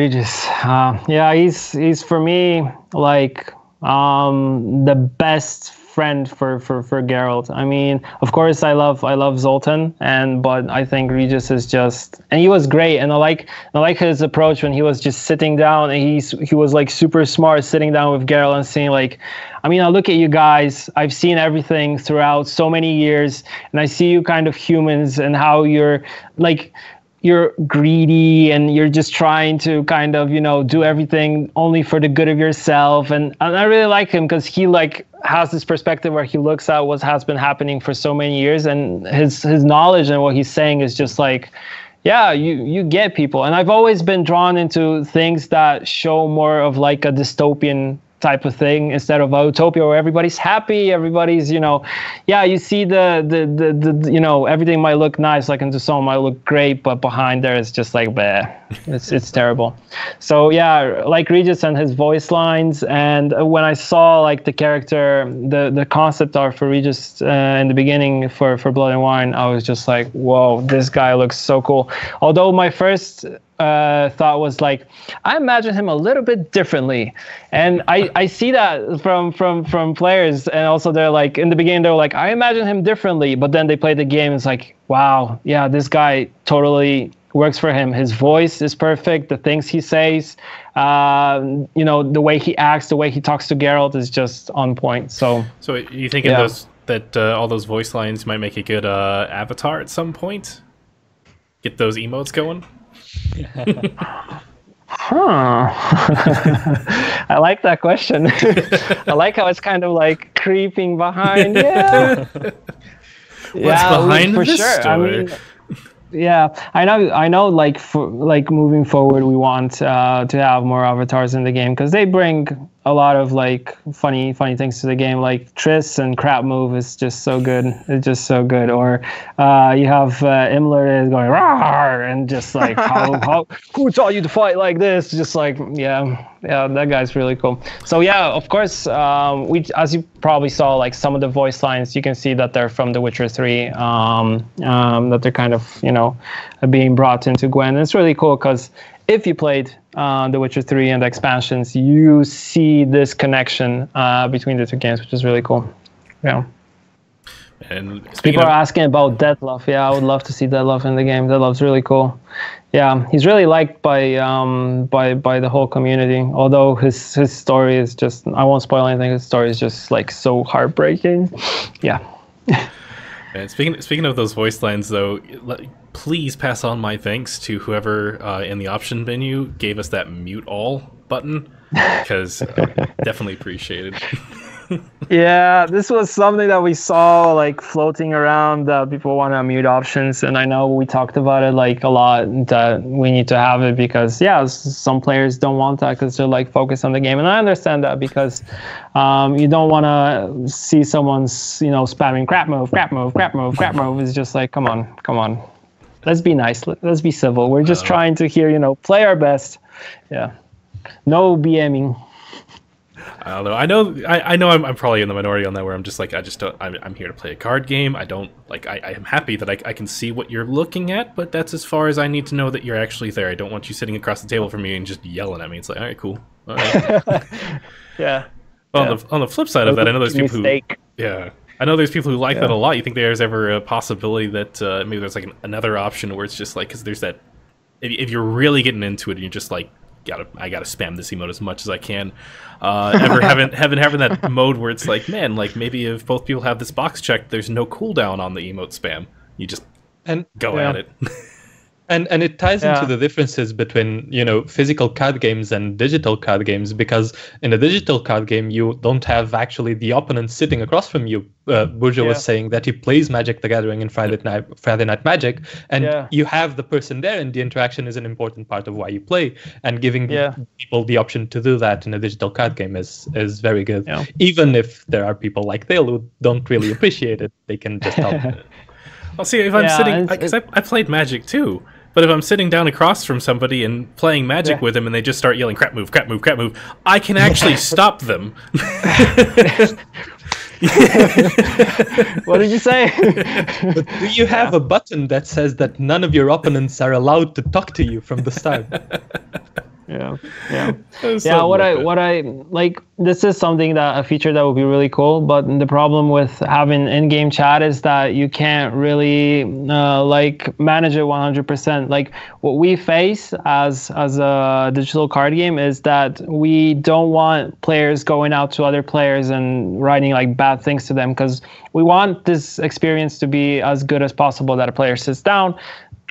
Yeah, he's for me like the best friend for Geralt. I mean, of course, I love Zoltan, but I think Regis is just, and he was great, and I like his approach when he was just sitting down, and he was like super smart, sitting down with Geralt and saying like, I mean, I look at you guys, I've seen everything throughout so many years, and I see you kind of humans and how you're greedy and you're just trying to kind of, do everything only for the good of yourself. And I really like him because he like has this perspective where he looks at what has been happening for so many years, and his knowledge and what he's saying is just like, yeah, you get people. And I've always been drawn into things that show more of like a dystopian type of thing instead of a utopia where everybody's happy, everybody's, you see the everything might look nice, like into some might look great, but behind there it's just like, bleh. It's terrible. So yeah, like Regis and his voice lines, and when I saw like the character, the concept art for Regis in the beginning for Blood and Wine, I was just like, whoa, this guy looks so cool. Although my first thought was like, I imagine him a little bit differently, and I see that from players, and also they're like, in the beginning they're like, I imagine him differently, but then they play the game, it's like, wow, yeah, this guy totally works for him. His voice is perfect, the things he says, the way he acts, the way he talks to Geralt is just on point. So you think that all those voice lines might make a good avatar at some point? Get those emotes going? Huh. I like that question. I like how it's kind of like creeping behind. Yeah. What's behind for this sure. story? I mean, yeah, I know. Like moving forward, we want to have more avatars in the game because they bring a lot of like funny things to the game. Like Triss and Crap Move is just so good. It's just so good. Or you have Imler is going rawr and just like how who taught you to fight like this? Just like yeah, that guy's really cool. So yeah, of course, we as you probably saw like some of the voice lines, you can see that they're from The Witcher 3. That they're kind of being brought into Gwent. And it's really cool because if you played The Witcher 3 and the expansions, you see this connection between the two games, which is really cool. Yeah. And people are asking about Deadlove. Yeah, I would love to see Deadlove in the game. Deadlove's really cool. Yeah, he's really liked by the whole community. Although his story is just, I won't spoil anything. His story is just like so heartbreaking. Yeah. And speaking of those voice lines, though, please pass on my thanks to whoever in the option menu gave us that mute all button, because definitely appreciated. Yeah, this was something that we saw like floating around that people want to mute options, and I know we talked about it like a lot that we need to have it because some players don't want that because they're like focused on the game, and I understand that because you don't want to see someone's spamming crap move. It's just like come on, let's be nice, let's be civil. We're just trying to here play our best. Yeah, no BMing. I don't know. I know I'm probably in the minority on that, where I'm just like, I'm here to play a card game. I don't like. I am happy that I can see what you're looking at, but that's as far as I need to know that you're actually there. I don't want you sitting across the table from me and just yelling at me. It's like, all right, cool. All right. Yeah. Well, on the flip side of that, I know there's people I know there's people who like that a lot. You think there's ever a possibility that maybe there's like another option where it's just like, because there's that, if you're really getting into it and you're just like, I gotta spam this emote as much as I can. Ever having that mode where it's like, man, like maybe if both people have this box checked, there's no cooldown on the emote spam. You just go at it. And it ties into the differences between, physical card games and digital card games, because in a digital card game, you don't have actually the opponent sitting across from you. Burza was saying that he plays Magic the Gathering in Friday Night Magic, and you have the person there, and the interaction is an important part of why you play, and giving people the option to do that in a digital card game is very good. Yeah. Even if there are people like Dale who don't really appreciate it, they can just help. Well, see, if I'm sitting, because I played Magic too. But if I'm sitting down across from somebody and playing Magic with them and they just start yelling crap move, I can actually stop them. What did you say? But do you have a button that says that none of your opponents are allowed to talk to you from the start? What I like, this is something a feature that would be really cool, but the problem with having in-game chat is that you can't really manage it 100%. Like what we face as a digital card game is that we don't want players going out to other players and writing like bad things to them, because we want this experience to be as good as possible, that a player sits down,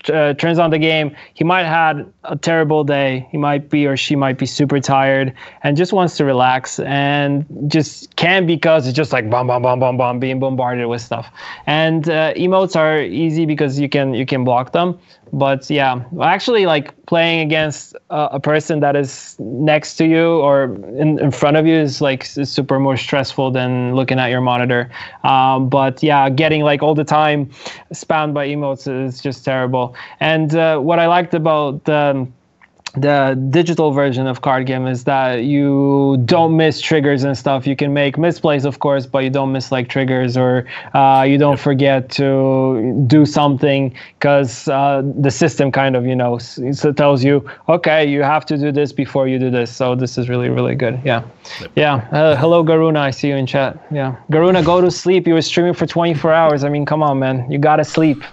turns on the game, he might have had a terrible day, he might be or she might be super tired and just wants to relax and just can't, because it's just like bomb, being bombarded with stuff. And emotes are easy because you can block them. But actually, like playing against a person that is next to you or in front of you is super more stressful than looking at your monitor. But getting like all the time spammed by emotes is just terrible. And what I liked about the digital version of card game is that you don't miss triggers and stuff. You can make misplays, of course, but you don't miss like triggers, or you don't forget to do something because the system kind of so tells you, okay, you have to do this before you do this. So this is really, really good. Hello Garuna, I see you in chat. Garuna, go to sleep. You were streaming for 24 hours. I mean, come on, man, you gotta sleep.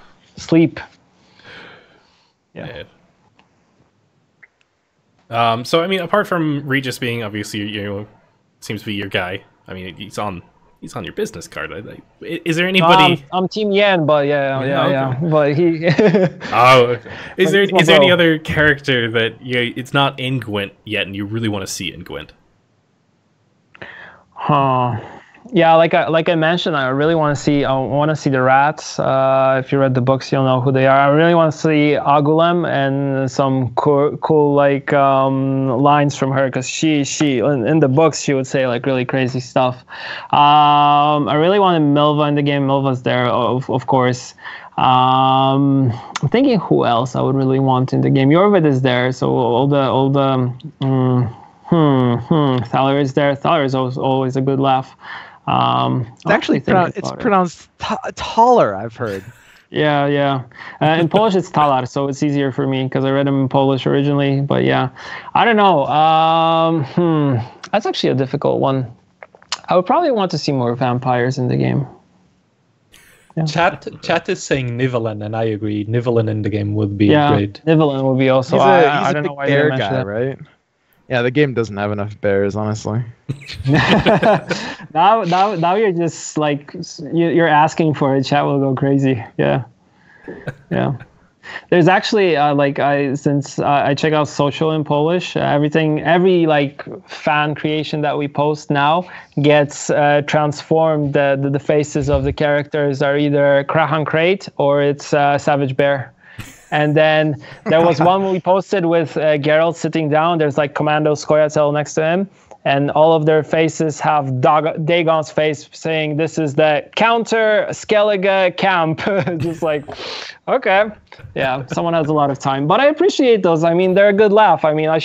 So I mean, apart from Regis being obviously seems to be your guy. I mean, he's on He's on your business card. Is there anybody? I'm Team Yan, but yeah. But he. Oh, okay. Is there any other character that it's not in Gwent yet, and you really want to see in Gwent? Yeah, like I mentioned, I really want to see. I want to see the rats. If you read the books, you'll know who they are. I really want to see Agulem and some cool like lines from her, because she in the books she would say like really crazy stuff. I really wanted Milva in the game. Milva's there, of course. I'm thinking who else I would really want in the game. Yorvid is there, so all the Thaler is there. Thaler is always a good laugh. It's actually pronounced taller, I've heard. Yeah. In Polish it's talar, so it's easier for me because I read them in Polish originally. But yeah, I don't know. That's actually a difficult one. I would probably want to see more vampires in the game. Yeah. Chat is saying Nivellen, and I agree. Nivellen in the game would be great. Nivellen would be also. I don't know why bear you mentioned guy, that. right? Yeah, the game doesn't have enough bears, honestly. now you're just like you're asking for it. Chat will go crazy. Yeah. There's actually since I check out social in Polish, every like fan creation that we post now gets transformed. The faces of the characters are either Krahan Crate or it's Savage Bear. And then there was one we posted with Geralt sitting down. There's like Commando Skoyatel next to him. And all of their faces have Dagon's face saying, "This is the counter Skellige camp." Just like, okay. Yeah, someone has a lot of time. But I appreciate those. I mean, they're a good laugh. I mean, I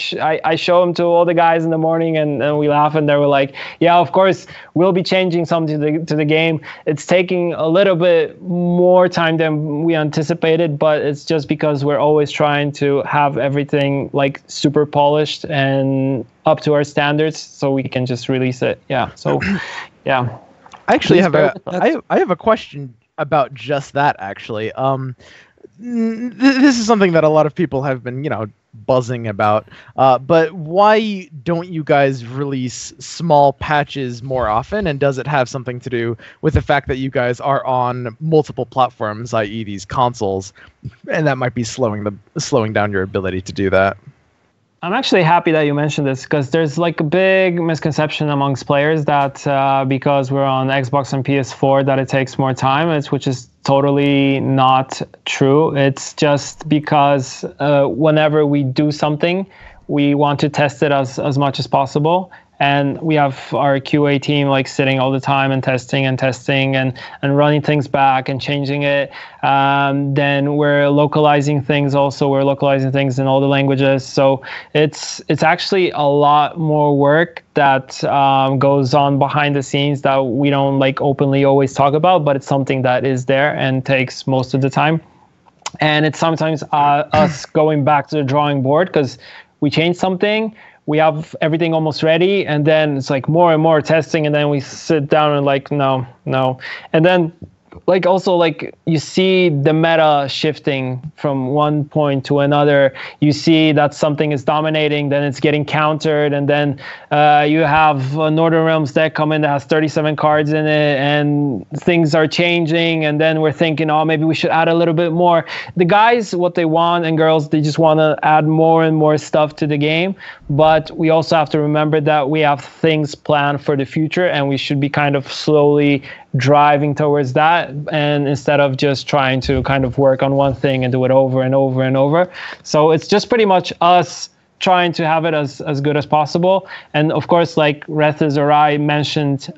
show them to all the guys in the morning and we laugh, and they were like, yeah, of course, we'll be changing something to the game. It's taking a little bit more time than we anticipated, but it's just because we're always trying to have everything like super polished and up to our standards so we can just release it. Yeah. So, yeah. I actually have a question about just that, actually. This is something that a lot of people have been, buzzing about. But why don't you guys release small patches more often? And does it have something to do with the fact that you guys are on multiple platforms, i.e. these consoles, and that might be slowing down your ability to do that? I'm actually happy that you mentioned this, because there's like a big misconception amongst players that because we're on Xbox and PS4 that it takes more time, which is totally not true. It's just because whenever we do something, we want to test it as much as possible. And we have our QA team like sitting all the time and testing and running things back and changing it. Then we're localizing things also. We're localizing things in all the languages. So it's actually a lot more work that goes on behind the scenes that we don't like openly always talk about, but it's something that is there and takes most of the time. And it's sometimes us going back to the drawing board because we change something. We have everything almost ready, and then it's like more and more testing, and then we sit down and like, no. And then like also like you see the meta shifting from one point to another. You see that something is dominating, then it's getting countered, and then you have a Northern Realms deck come in that has 37 cards in it, and things are changing, and then we're thinking, oh, maybe we should add a little bit more. The guys, what they want, and girls, they just want to add more and more stuff to the game, but we also have to remember that we have things planned for the future, and we should be kind of slowly driving towards that, and instead of just trying to kind of work on one thing and do it over and over and over. So it's just pretty much us trying to have it as good as possible. And of course, like Rethis or I mentioned,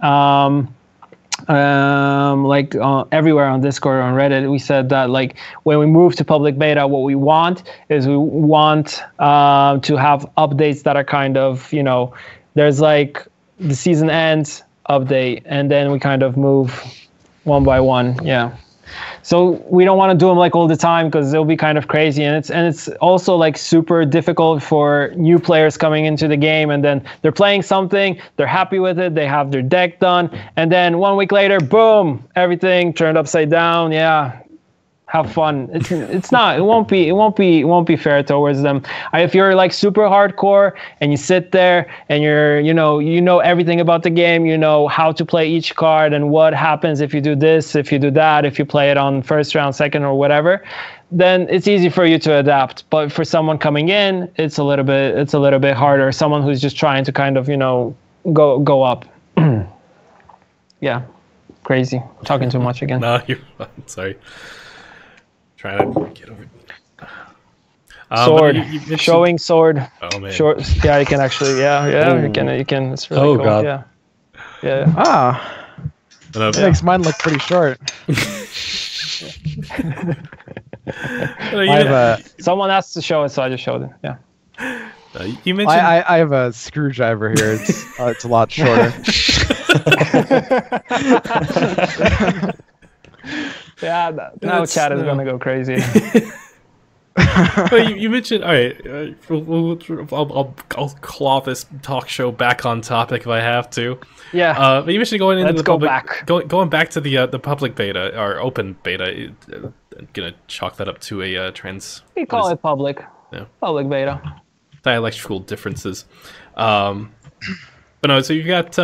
everywhere on Discord or on Reddit, we said that like when we move to public beta, what we want is to have updates that are kind of, there's like the season ends update, and then we kind of move one by one. Yeah. So we don't want to do them like all the time because it'll be kind of crazy, and it's also like super difficult for new players coming into the game, and then they're playing something, they're happy with it, they have their deck done, and then 1 week later, boom, everything turned upside down. Yeah. have fun. It's not. It won't be fair towards them. If you're like super hardcore and you sit there and you know everything about the game, you know how to play each card and what happens if you do this, if you do that, if you play it on first round, second, or whatever, then it's easy for you to adapt. But for someone coming in, it's a little bit harder. Someone who's just trying to kind of go up. Yeah, crazy. Talking too much again. No, you're fine. Sorry. Trying to get over. Sword. You mentioned... Showing sword. Oh man. Short. Yeah, you can actually. Yeah. You can. It's really cool. God. Yeah. Ah. That makes mine look pretty short. Someone asked to show it, so I just showed it. Yeah. You mentioned. I have a screwdriver here. It's a lot shorter. Yeah, now chat is gonna go crazy. Well, you mentioned. All right, I'll claw this talk show back on topic if I have to. Yeah. But you mentioned going into Let's the go public, back. Going back to the public beta or open beta. I'm gonna chalk that up to a trans. We call it public. Yeah. Public beta. Dialectical differences. But no, so you got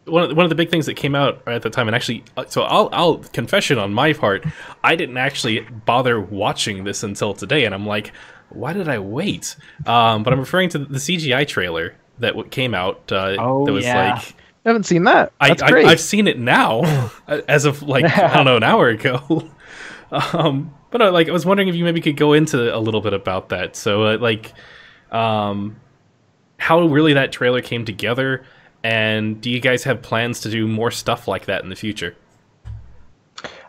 one of the big things that came out at the time, and actually, so I'll confession on my part, I didn't actually bother watching this until today, and I'm like, why did I wait? But I'm referring to the CGI trailer that came out. That was like, I haven't seen that. That's great. I've seen it now, as of like I don't know, an hour ago. But I was wondering if you maybe could go into a little bit about that. So how really that trailer came together, and do you guys have plans to do more stuff like that in the future?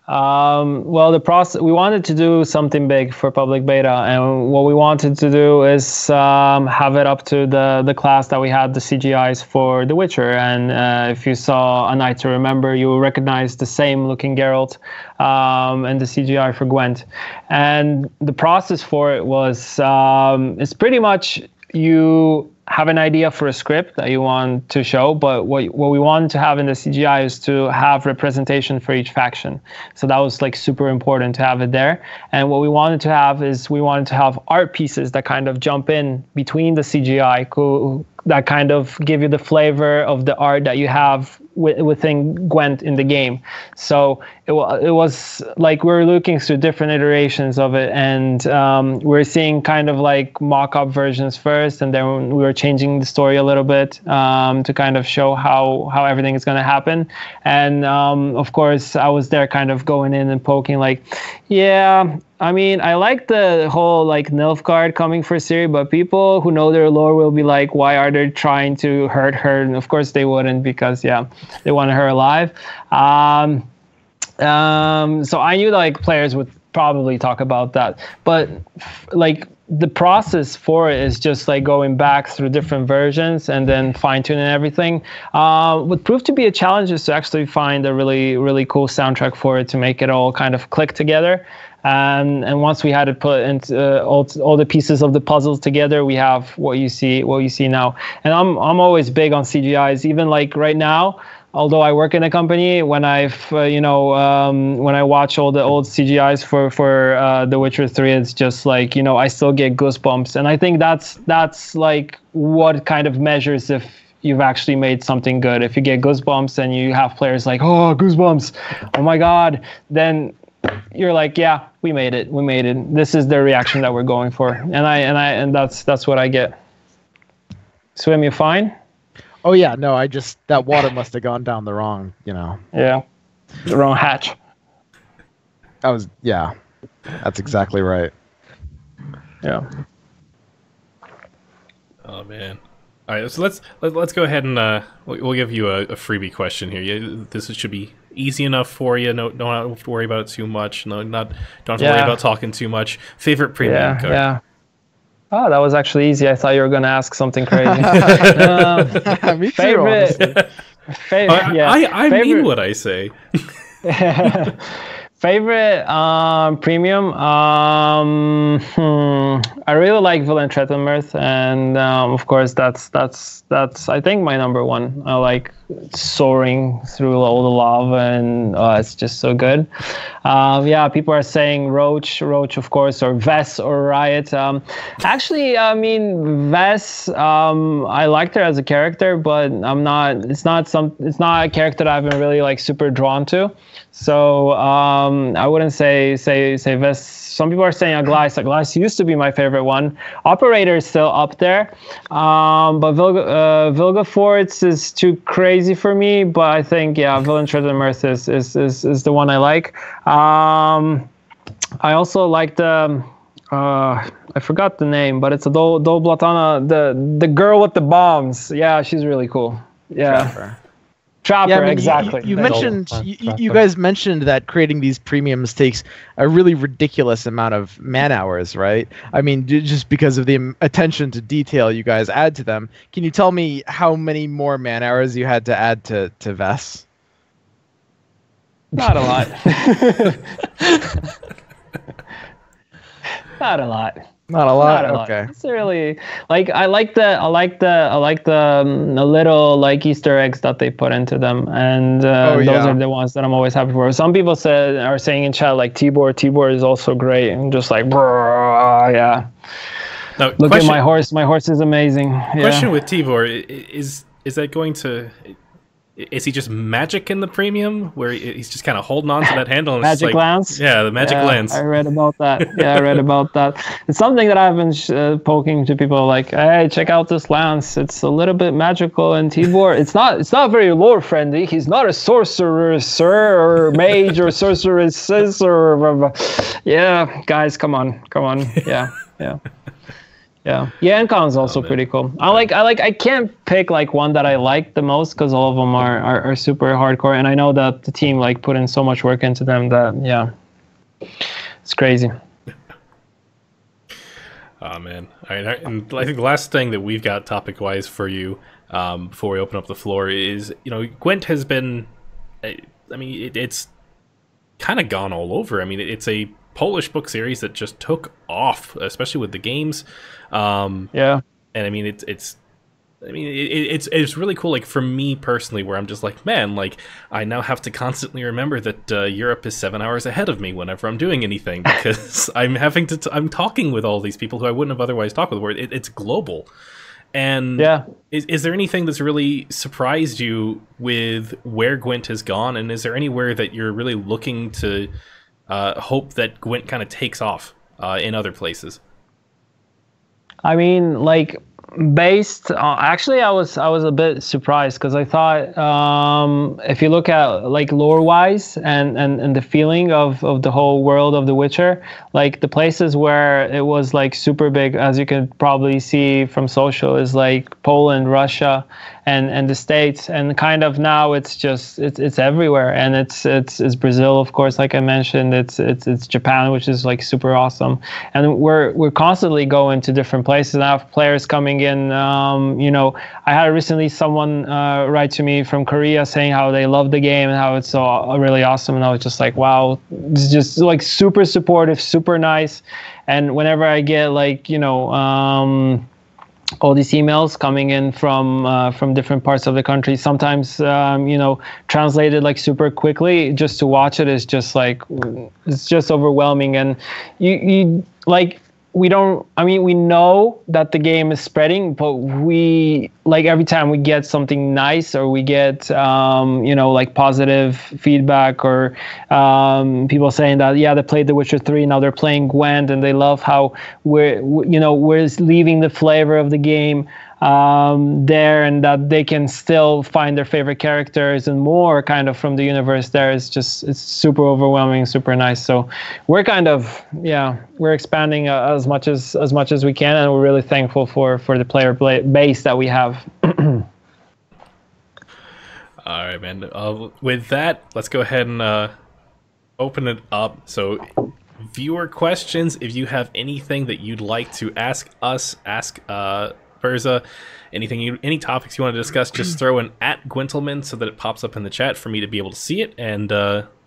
Well, the process, we wanted to do something big for public beta, and what we wanted to do is have it up to the class that we had the CGIs for The Witcher. And if you saw A Night to Remember, you will recognize the same looking Geralt and the CGI for Gwent. And the process for it was, it's pretty much you have an idea for a script that you want to show, but what we wanted to have in the CGI is to have representation for each faction. So that was like super important to have it there. And what we wanted to have is we wanted to have art pieces that kind of jump in between the CGI, that kind of give you the flavor of the art that you have within Gwent in the game. So it was like we were looking through different iterations of it, and we're seeing kind of like mock-up versions first, and then we were changing the story a little bit to kind of show how everything is going to happen. And of course, I was there kind of going in and poking like, yeah, I mean, I like the whole like Nilfgaard coming for Ciri, but people who know their lore will be like, why are they trying to hurt her? And of course they wouldn't, because yeah, they wanted her alive. So I knew like players would probably talk about that, but like the process for it is just like going back through different versions and then fine-tuning everything. What proved to be a challenge is to actually find a really, really cool soundtrack for it to make it all kind of click together. And once we had it put into all the pieces of the puzzle together, we have what you see now. And I'm always big on CGIs, even like right now. Although I work in a company, when I've when I watch all the old CGIs for The Witcher 3, it's just like, I still get goosebumps. And I think that's like what kind of measures if you've actually made something good. If you get goosebumps and you have players like, oh, goosebumps, oh my god, then you're like, yeah, we made it. This is the reaction that we're going for. And that's what I get. Swim, you fine? Oh yeah, no, that water must have gone down the wrong, Yeah, the wrong hatch. Yeah, that's exactly right. Yeah. Oh man. All right, so let's go ahead and we'll give you a freebie question here. This should be easy enough for you. No, don't have to worry about it too much. Don't have to worry about talking too much. Favorite premium card? Yeah. Oh, that was actually easy. I thought you were going to ask something crazy. Me too. Favorite. I mean what I say. Favorite premium? I really like Villain Threatenmirth, and of course that's I think my number one. I like soaring through all the lava, and it's just so good. Yeah, people are saying Roach of course, or Vess or Riot. Actually, I mean Vess, I liked her as a character, but it's not a character that I've been really like super drawn to. So I wouldn't say Vess. Some people are saying Aglaïs. Aglaïs used to be my favorite one. Operator is still up there, but Vilgefortz is too crazy for me. But I think Villain Threatenmirth is the one I like. I also like the I forgot the name, but it's a Dol Blatana, the girl with the bombs. Yeah, she's really cool. Yeah. Trapper, yeah, I mean, exactly. You mentioned you guys mentioned that creating these premiums takes a really ridiculous amount of man hours, right? I mean, just because of the attention to detail you guys add to them. Can you tell me how many more man hours you had to add to Vess? Not a lot. Not a lot. Not a lot. Okay. It's really like I like the little like Easter eggs that they put into them, and those are the ones that I'm always happy for. Some people are saying in chat like Tibor is also great, and just like yeah. Now, look at my horse. My horse is amazing. Question with Tibor is that going to? Is he just magic in the premium, where he's just kind of holding on to that handle? And magic lance? Yeah, the magic lance. I read about that. Yeah, I read about that. It's something that I've been poking to people like, hey, check out this lance. It's a little bit magical. And Tibor, it's not very lore friendly. He's not a sorcerer, sir, or mage, or sorceress, or yeah, guys, come on, yeah. Yeah, Yankon's also pretty cool. I can't pick like one that I like the most because all of them are super hardcore, and I know that the team like put in so much work into them that it's crazy. Oh man, and I think the last thing that we've got topic wise for you before we open up the floor is, you know, Gwent has been, I mean, it's kind of gone all over. I mean, it's a Polish book series that just took off, especially with the games. Yeah, and I mean it's really cool. Like for me personally, where I'm just like, man, like I now have to constantly remember that Europe is 7 hours ahead of me whenever I'm doing anything, because I'm having to I'm talking with all these people who I wouldn't have otherwise talked with. Where it's global. And is there anything that's really surprised you with where Gwent has gone, and is there anywhere that you're really looking to hope that Gwent kind of takes off in other places? I mean, like based actually I was a bit surprised because I thought if you look at like lore wise and the feeling of the whole world of The Witcher, like the places where it was like super big, as you can probably see from social, is like Poland, Russia, and the States, and kind of now it's just it's everywhere, and it's Brazil, of course, like I mentioned, it's Japan, which is like super awesome, and we're constantly going to different places. And I have players coming in. You know, I had recently someone write to me from Korea saying how they love the game and how it's so really awesome, and I was just like, wow, it's just like super supportive, super nice. And whenever I get like, you know, all these emails coming in from different parts of the country, sometimes you know, translated like super quickly, just to watch it is just like, it's just overwhelming. And you like, we don't, I mean, we know that the game is spreading, but we, like, every time we get something nice, or we get you know, like positive feedback, or people saying that, yeah, they played The Witcher 3, now they're playing Gwent, and they love how we're leaving the flavor of the game there, and that they can still find their favorite characters and more kind of from the universe there. It's just, it's super overwhelming, super nice. So we're kind of, we're expanding as much as we can, and we're really thankful for the player base that we have. All right, man. With that, let's go ahead and open it up. So viewer questions, if you have anything that you'd like to ask us, ask Burza, any topics you want to discuss, just throw in @Gwentlemen so that it pops up in the chat for me to be able to see it, and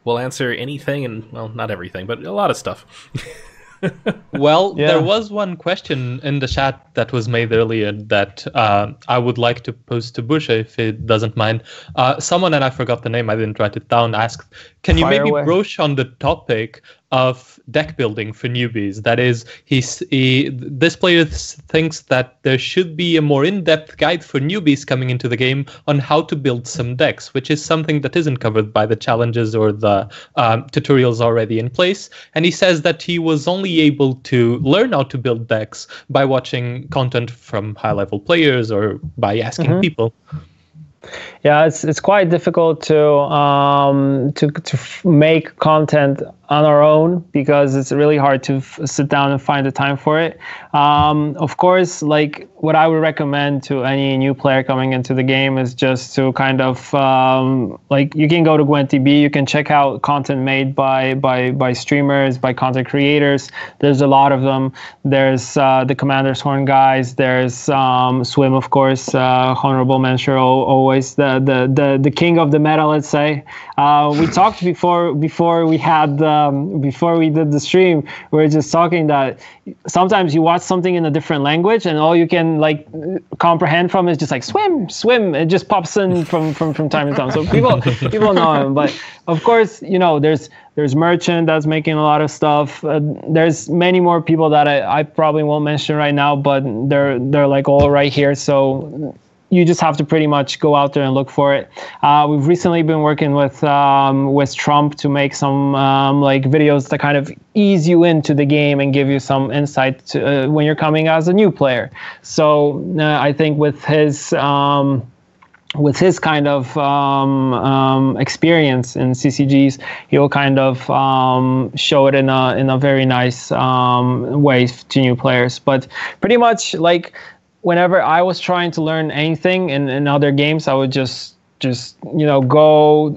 will answer anything, and well, not everything, but a lot of stuff. Well, Yeah. there was one question in the chat that was made earlier that I would like to pose to Burza if it doesn't mind. Someone, and I forgot the name, I didn't write it down, asked, can you Fire maybe away. broach on the topic of deck building for newbies? That is, this player thinks that there should be a more in-depth guide for newbies coming into the game on how to build some decks, which is something that isn't covered by the challenges or the tutorials already in place. And he says that he was only able to learn how to build decks by watching content from high-level players or by asking people. Yeah, it's quite difficult to make content on our own because it's really hard to sit down and find the time for it. Of course, like what I would recommend to any new player coming into the game is just to kind of like you can go to GwentDB, you can check out content made by streamers, by content creators. There's a lot of them. There's the Commander's Horn guys. There's Swim, of course, honorable mention, always the king of the meta, let's say. We talked before we had before we did the stream. We were just talking that sometimes you watch something in a different language and all you can like comprehend from is just like swim. It just pops in from time to time. So people know him. But of course, you know, there's Merchant that's making a lot of stuff. There's many more people that I probably won't mention right now, but they're like all right here. So you just have to pretty much go out there and look for it. We've recently been working with Trump to make some like videos that kind of ease you into the game and give you some insight to, when you're coming as a new player. So I think with his kind of experience in CCGs, he'll kind of show it in a very nice way to new players. But pretty much like, whenever I was trying to learn anything in other games, I would just you know go.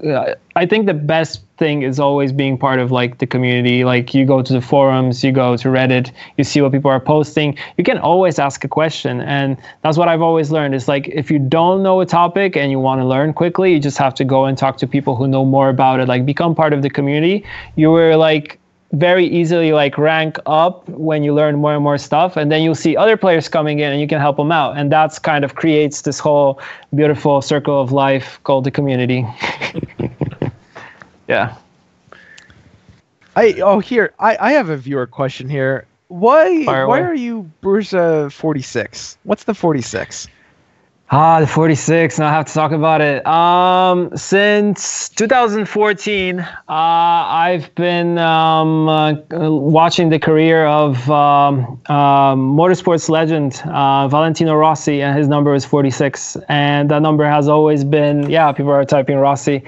I think the best thing is always being part of like the community. Like you go to the forums, you go to Reddit, you see what people are posting. You can always ask a question, and that's what I've always learned. Is like if you don't know a topic and you want to learn quickly, you just have to go and talk to people who know more about it. Like become part of the community. You were like very easily like rank up when you learn more and more stuff, and then you'll see other players coming in and you can help them out, and that's kind of creates this whole beautiful circle of life called the community. Yeah. I have a viewer question here. Why are you Burza46? What's the 46? The 46. Now I have to talk about it. Since 2014, I've been watching the career of motorsports legend Valentino Rossi, and his number is 46. And that number has always been, yeah, people are typing Rossi.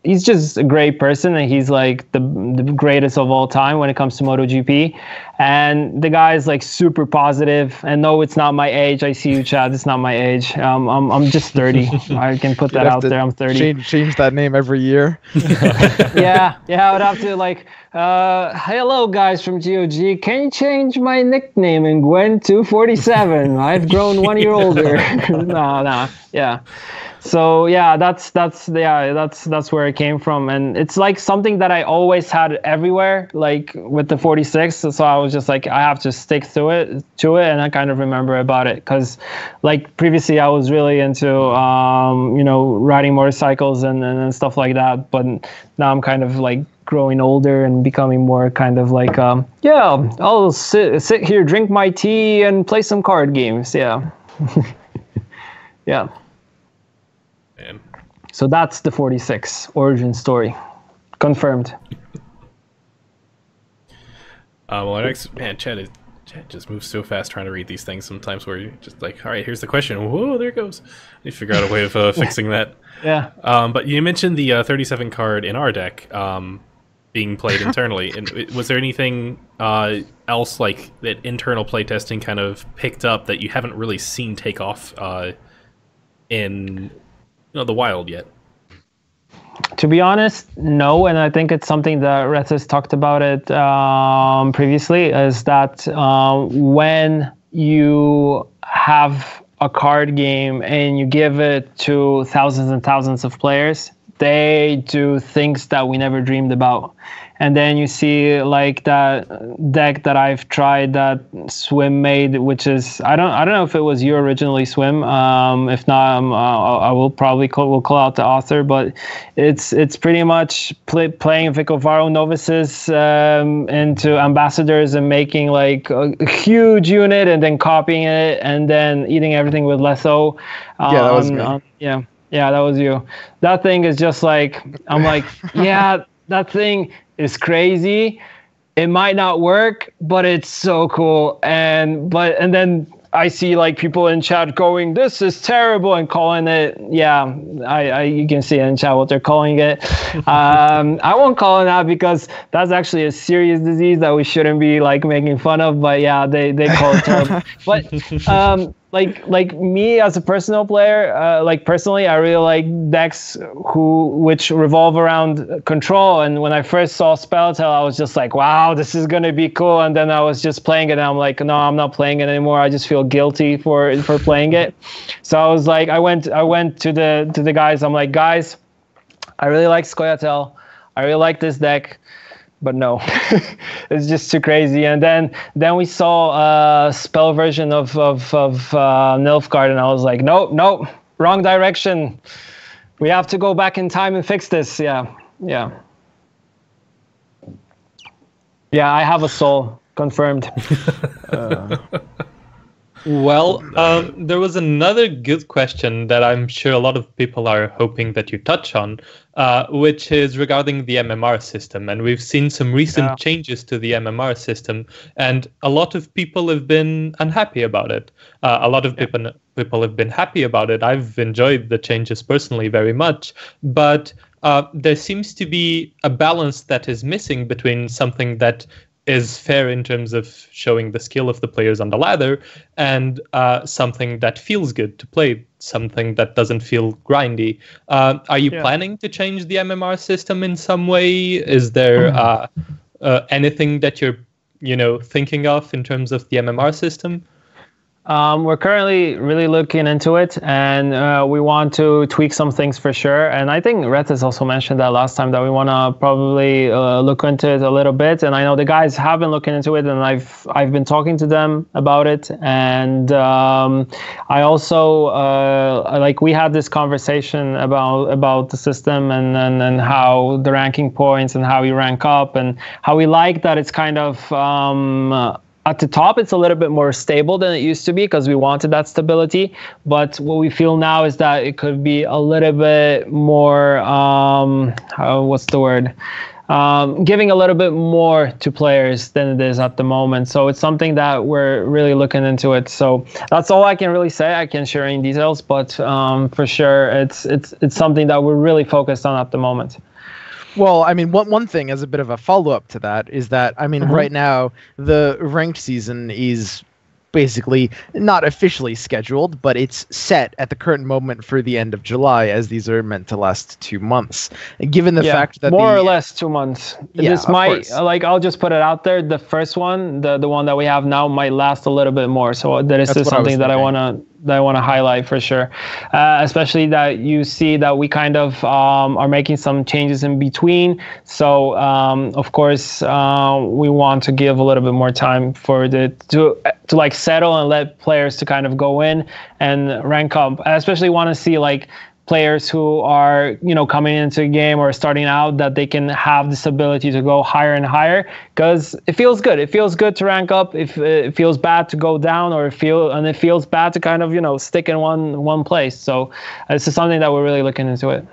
He's just a great person, and he's like the greatest of all time when it comes to MotoGP. And the guy is like super positive. And no, it's not my age. I see you, Chad. It's not my age. I'm just 30. I can put that out there. I'm 30. Change that name every year. Yeah. I would have to like, hello guys from GOG. Can you change my nickname in Gwent to 47? I've grown 1 year older. No. Yeah. So yeah, that's where it came from, and it's like something that I always had everywhere, like with the 46. So I was just like, I have to stick to it, and I kind of remember about it because, like previously, I was really into you know, riding motorcycles and stuff like that. But now I'm kind of like growing older and becoming more kind of like yeah, I'll sit here, drink my tea, and play some card games. Yeah. Yeah. Man. So that's the 46 origin story. Confirmed. Well, our next, man, Chat just moves so fast trying to read these things sometimes where you're just like, all right, here's the question. Whoa, there it goes. You figure out a way of fixing that. Yeah. But you mentioned the 37 card in our deck being played internally. And was there anything else like that internal playtesting kind of picked up that you haven't really seen take off in the wild yet? To be honest, no, and I think it's something that Regis talked about it previously, is that when you have a card game and you give it to thousands and thousands of players, they do things that we never dreamed about. And then you see like that deck that I've tried that Swim made, which is I don't know if it was you originally, Swim. If not, I will probably call out the author. But it's pretty much playing Vicovaro novices into ambassadors and making like a huge unit and then copying it and then eating everything with Letho. Yeah, that was me. Yeah, that was you. That thing is just like I'm like yeah, that thing is crazy. It might not work, but it's so cool. And then I see like people in chat going, "This is terrible," and calling it. Yeah, you can see in chat what they're calling it. I won't call it that because that's actually a serious disease that we shouldn't be like making fun of. But yeah, they call it terrible. But like me as a personal player, like personally, I really like decks which revolve around control. And when I first saw Spelltale, I was just like, wow, this is gonna be cool. And then I was just playing it, and I'm like, no, I'm not playing it anymore. I just feel guilty for playing it. So I was like, I went to the guys. I'm like, guys, I really like Squirtle. I really like this deck. But no, it's just too crazy. And then we saw a spell version of Nilfgaard, and I was like, nope, wrong direction. We have to go back in time and fix this. Yeah. I have a soul, confirmed. Well, there was another good question that I'm sure a lot of people are hoping that you touch on, which is regarding the MMR system. And we've seen some recent changes to the MMR system, and a lot of people have been unhappy about it. A lot of people have been happy about it. I've enjoyed the changes personally very much, but there seems to be a balance that is missing between something that is fair in terms of showing the skill of the players on the ladder and something that feels good to play, something that doesn't feel grindy. Are you planning to change the MMR system in some way? Is there anything that you're thinking of in terms of the MMR system? We're currently really looking into it, and we want to tweak some things for sure. And I think Red has also mentioned that last time that we want to probably look into it a little bit. And I know the guys have been looking into it, and I've been talking to them about it. And I also we had this conversation about the system and how the ranking points and how we rank up and how we like that it's kind of at the top, it's a little bit more stable than it used to be because we wanted that stability. But what we feel now is that it could be a little bit more, giving a little bit more to players than it is at the moment. So it's something that we're really looking into it. So that's all I can really say. I can't share any details, but for sure, it's something that we're really focused on at the moment. Well, I mean, one thing as a bit of a follow-up to that is that, I mean, right now, the ranked season is basically not officially scheduled, but it's set at the current moment for the end of July, as these are meant to last 2 months. And given the fact that more or less 2 months. Yeah, this might, I'll just put it out there. The first one, the one that we have now, might last a little bit more. So that is something that I want to highlight for sure, especially that you see that we kind of are making some changes in between. So of course we want to give a little bit more time for to like settle and let players to kind of go in and rank up. I especially want to see like players who are coming into a game or starting out, that they can have this ability to go higher and higher, because it feels good. It feels good to rank up. If it feels bad to go down, or it feels bad to kind of stick in one place. So this is something that we're really looking into it.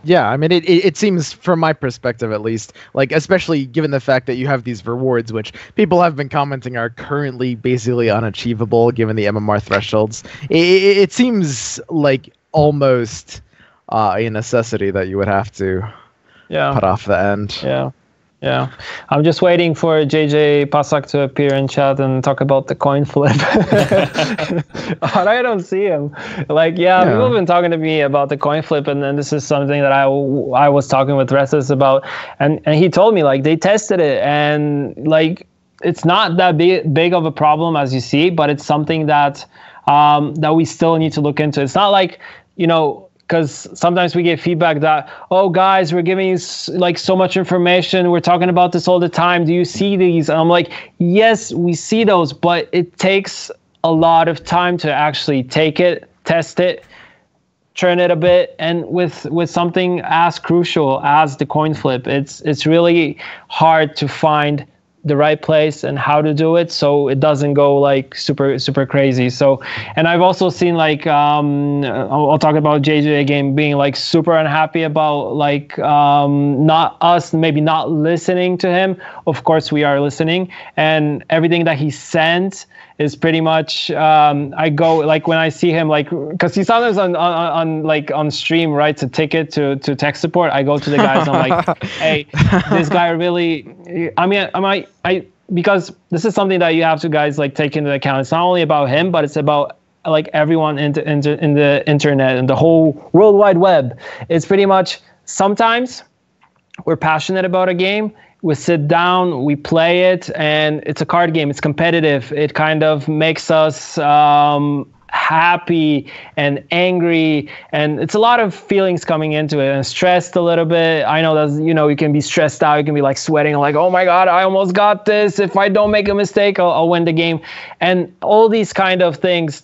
Yeah, I mean, it seems, from my perspective at least, like, especially given the fact that you have these rewards, which people have been commenting are currently basically unachievable given the MMR thresholds. It seems like almost a necessity that you would have to cut off the end. Yeah. I'm just waiting for JJ Pasak to appear in chat and talk about the coin flip. I don't see him. People have been talking to me about the coin flip, and then this is something that I was talking with Regis about, and he told me they tested it, and it's not that big of a problem as you see, but it's something that that we still need to look into. It's not like, because sometimes we get feedback that, oh, guys, we're giving you like so much information. We're talking about this all the time. Do you see these? And I'm like, yes, we see those, but it takes a lot of time to actually take it, test it, turn it a bit. And with something as crucial as the coin flip, it's really hard to find the right place and how to do it so it doesn't go like super crazy. So, and I've also seen like I'll talk about JJ game being like super unhappy about like not us maybe not listening to him. Of course we are listening, and everything that he sent is pretty much I go like when I see him, like, because he sometimes on stream writes a ticket to tech support. I go to the guys and I'm like, hey, this guy really, because this is something that you have to guys like take into account. It's not only about him, but it's about like everyone in the internet and the whole World Wide Web. It's pretty much, sometimes we're passionate about a game, we sit down, we play it, and it's a card game. It's competitive. It kind of makes us happy and angry, and it's a lot of feelings coming into it, and stressed a little bit. I know that you can be stressed out. You can be like sweating, like, oh my god, I almost got this. If I don't make a mistake, I'll win the game. And all these kind of things,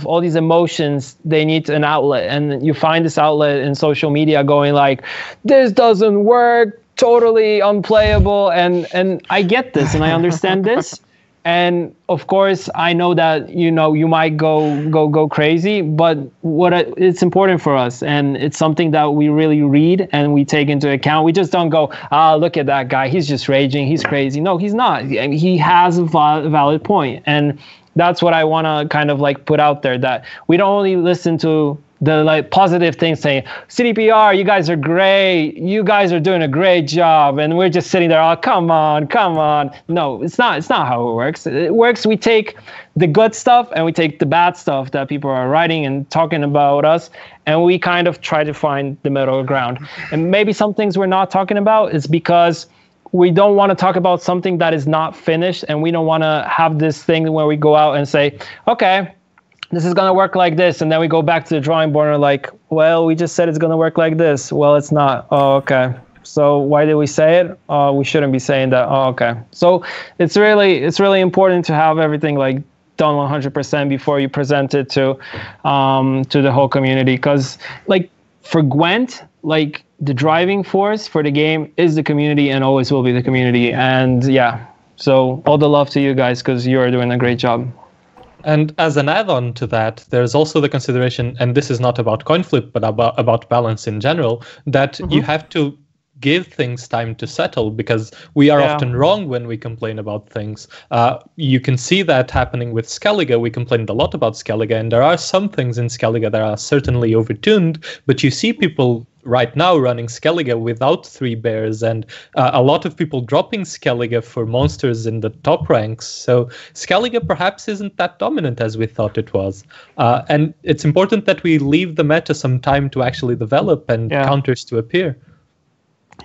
all these emotions, they need an outlet, and you find this outlet in social media, going like, this doesn't work. Totally unplayable, and I get this and I understand this, and of course I know that you might go crazy, but it's important for us, and it's something that we really read and we take into account. We just don't go, look at that guy, he's just raging, he's crazy. No, he's not. He has a valid point, and that's what I want to kind of like put out there, that we don't only listen to the like positive things, saying CDPR, you guys are great, you guys are doing a great job, and we're just sitting there, oh, come on. No, it's not how it works. It works, we take the good stuff and we take the bad stuff that people are writing and talking about us, and we kind of try to find the middle ground. And maybe some things we're not talking about is because we don't want to talk about something that is not finished, and we don't want to have this thing where we go out and say, okay, this is going to work like this, and then we go back to the drawing board and we're like, well, we just said it's going to work like this. Well, it's not. Oh, okay. So why did we say it? Oh, we shouldn't be saying that. Oh, okay. So it's really important to have everything like done 100% before you present it to the whole community, because like for Gwent, like the driving force for the game is the community and always will be the community. And yeah, so all the love to you guys, because you are doing a great job. And as an add-on to that, there's also the consideration, and this is not about coin flip, but about balance in general, that you have to give things time to settle, because we are often wrong when we complain about things. You can see that happening with Skellige. We complained a lot about Skellige, and there are some things in Skellige that are certainly overtuned, but you see people right now running Skellige without 3 bears, and a lot of people dropping Skellige for monsters in the top ranks. So Skellige perhaps isn't that dominant as we thought it was. And it's important that we leave the meta some time to actually develop and counters to appear.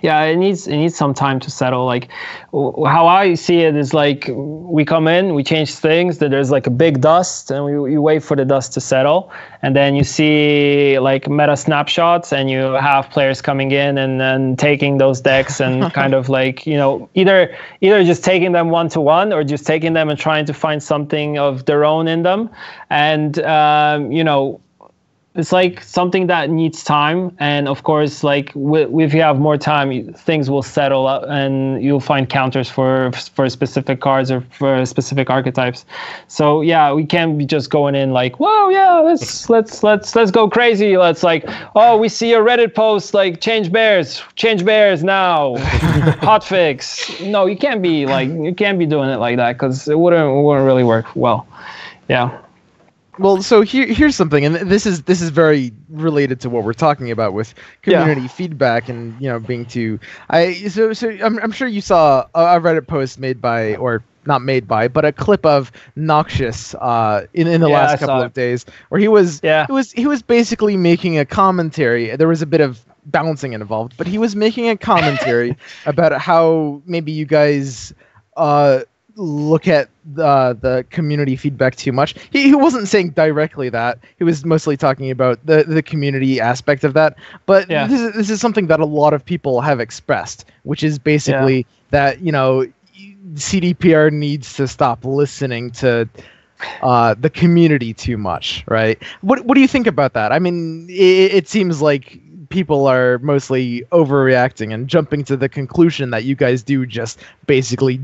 Yeah, it needs some time to settle. Like how I see it is like we come in, we change things, that there's like a big dust, and we wait for the dust to settle, and then you see like meta snapshots, and you have players coming in and then taking those decks and kind of like either just taking them 1-to-1 or just taking them and trying to find something of their own in them, and it's like something that needs time, and of course, like if you have more time, things will settle up, and you'll find counters for specific cards or for specific archetypes. So yeah, we can't be just going in like, whoa, yeah, let's go crazy. Let's like, oh, we see a Reddit post like change bears now, hotfix. No, you can't be doing it like that, because it wouldn't really work well. Yeah. Well, so here's something, and this is very related to what we're talking about with community feedback and being too. I'm sure you saw a Reddit post made by, or not made by, but a clip of Noxious in the last couple of days, where he was basically making a commentary. There was a bit of bouncing involved, but he was making a commentary about how maybe you guys look at the community feedback too much. He wasn't saying directly that. He was mostly talking about the community aspect of that. But this is something that a lot of people have expressed, which is basically that, you know, CDPR needs to stop listening to the community too much, right? What do you think about that? I mean, it seems like people are mostly overreacting and jumping to the conclusion that you guys do just basically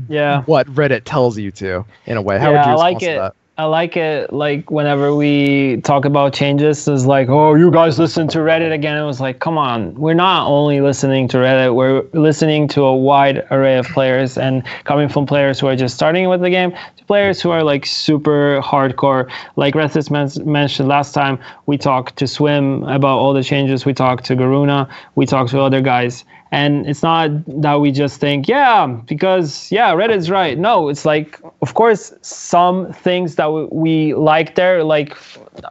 what Reddit tells you to, in a way. How would you respond to that? I like it, like, whenever we talk about changes, it's like, oh, you guys listen to Reddit again. It was like, come on, we're not only listening to Reddit, we're listening to a wide array of players, and coming from players who are just starting with the game to players who are like super hardcore. Like Regis mentioned last time, we talked to Swim about all the changes. We talked to Garuna. We talked to other guys. And it's not that we just think, because Reddit's right. No, it's like, of course, some things that we like there, like,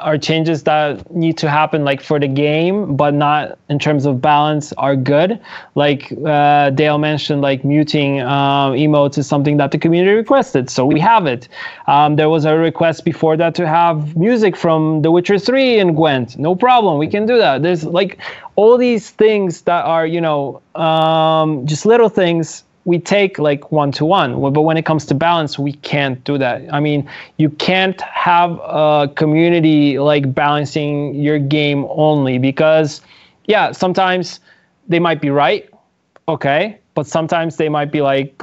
are changes that need to happen, like, for the game, but not in terms of balance, are good. Like Dale mentioned, like, muting emotes is something that the community requested, so we have it. There was a request before that to have music from The Witcher 3 in Gwent. No problem, we can do that. There's like all these things that are, you know, just little things we take like one-to-one, but when it comes to balance, we can't do that. I mean, you can't have a community like balancing your game only, because sometimes they might be right, okay, but sometimes they might be like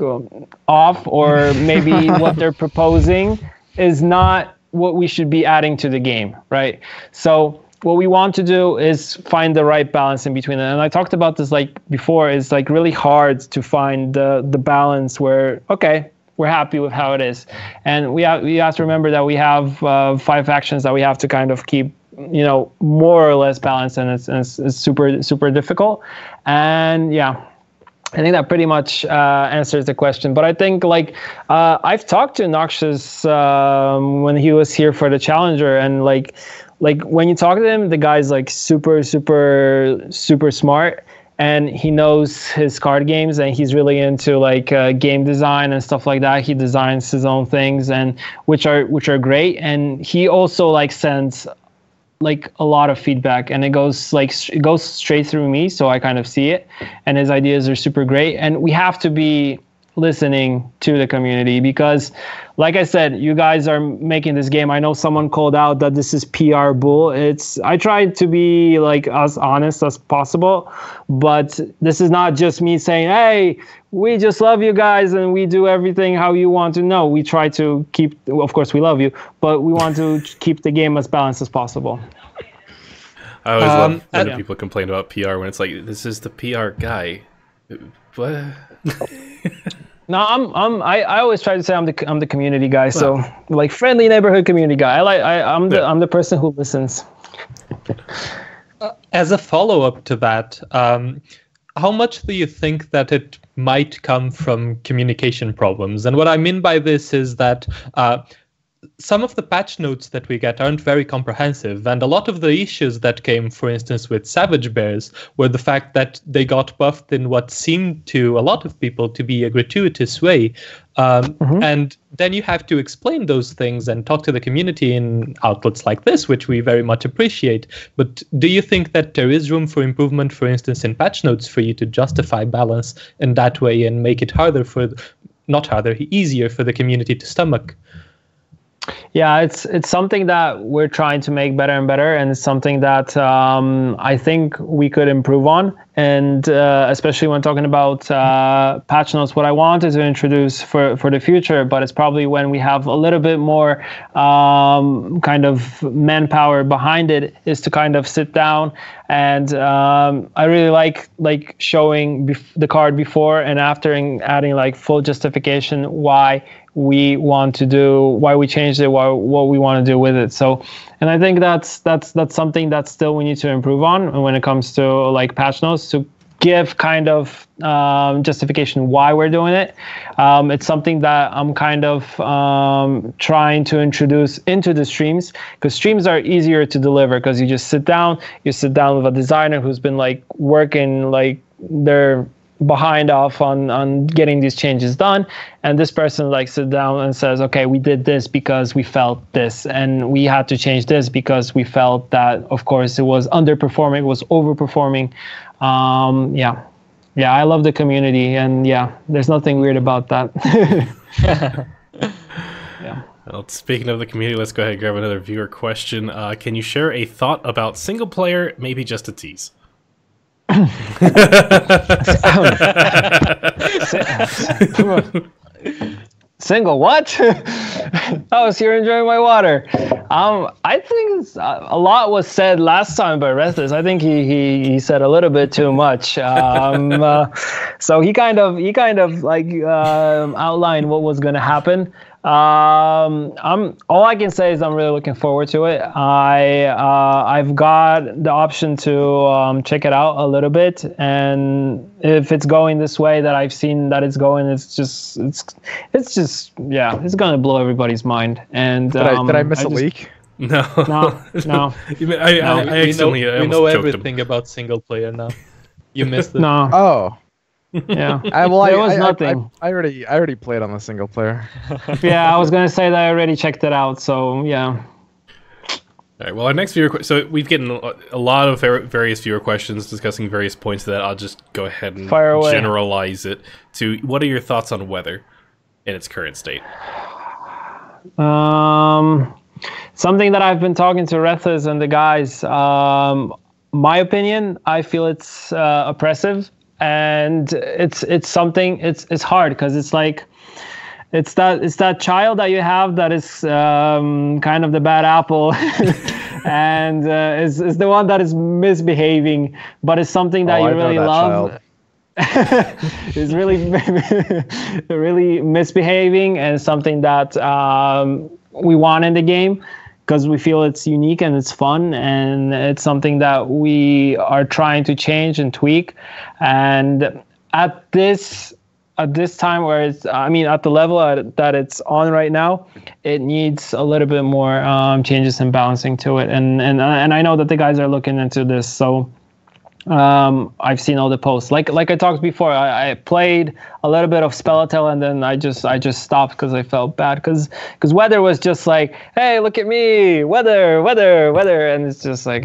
off, or maybe what they're proposing is not what we should be adding to the game, right? So what we want to do is find the right balance in between. And I talked about this like before, it's like really hard to find the balance where, okay, we're happy with how it is. And we have to remember that we have 5 factions that we have to kind of keep, you know, more or less balanced, and it's super, super difficult. And I think that pretty much answers the question. But I think, like, I've talked to Noxious when he was here for the Challenger, and like when you talk to him, the guy's like super, super, super smart, and he knows his card games, and he's really into like game design and stuff like that. He designs his own things, and which are great. And he also like sends like a lot of feedback, and it goes straight through me, so I kind of see it, and his ideas are super great. And we have to be listening to the community, because like I said, you guys are making this game. I know someone called out that this is PR bull. I tried to be like as honest as possible, but this is not just me saying, hey, we just love you guys and we do everything how you want to. No, we try to keep, of course we love you, but we want to keep the game as balanced as possible. I always love when people complain about PR when it's like, this is the PR guy. What? No, I always try to say I'm the community guy. So like friendly neighborhood community guy. I'm the person who listens. As a follow-up to that, how much do you think that it might come from communication problems? And what I mean by this is that some of the patch notes that we get aren't very comprehensive, and a lot of the issues that came, for instance, with Savage Bears were the fact that they got buffed in what seemed to a lot of people to be a gratuitous way. And then you have to explain those things and talk to the community in outlets like this, which we very much appreciate. But do you think that there is room for improvement, for instance, in patch notes for you to justify balance in that way and make it easier for the community to stomach? Yeah, it's something that we're trying to make better and better, and it's something that I think we could improve on. And especially when talking about patch notes, what I wanted to introduce for the future, but it's probably when we have a little bit more kind of manpower behind it, is to kind of sit down. And I really like showing the card before and after, and adding like full justification why we changed it, what we want to do with it. So, and I think that's something that still we need to improve on when it comes to like patch notes, to give kind of justification why we're doing it. It's something that I'm kind of trying to introduce into the streams, because streams are easier to deliver, because you just sit down with a designer who's been like working like their behind off on getting these changes done, and this person like sits down and says, okay, we did this because we felt this, and we had to change this because we felt that, of course, it was underperforming, it was overperforming. Yeah, I love the community, and yeah, there's nothing weird about that. Yeah. Well, speaking of the community, let's go ahead and grab another viewer question. Can you share a thought about single player, maybe just a tease? Single what? I was here enjoying my water. I think a lot was said last time by Regis. I think he said a little bit too much. So he kind of like outlined what was going to happen. All I can say is I'm really looking forward to it. I've got the option to check it out a little bit, and if it's going this way that I've seen that it's going, it's just yeah, it's gonna blow everybody's mind. And did I miss a leak? No. I accidentally we know everything about single player now. You missed it. No. Oh. Yeah. There was nothing. I already played on the single player. Yeah, I was gonna say that I already checked it out. So yeah. All right. Well, our next viewer. So we've gotten a lot of various viewer questions discussing various points that I'll just go ahead and generalize it to. What are your thoughts on weather in its current state? Something that I've been talking to Regis and the guys. My opinion, I feel it's oppressive. And it's something, it's hard because it's like it's that child that you have that is kind of the bad apple and is the one that is misbehaving, but it's something that you really love. Is really really misbehaving, and something that we want in the game because we feel it's unique and it's fun, and it's something that we are trying to change and tweak. And at this time where it's, I mean, at the level that it's on right now, it needs a little bit more changes and balancing to it. And I know that the guys are looking into this, so I've seen all the posts. Like I talked before, I played a little bit of Spelletel, and then I just stopped because I felt bad because weather was just like, hey, look at me, weather, and it's just like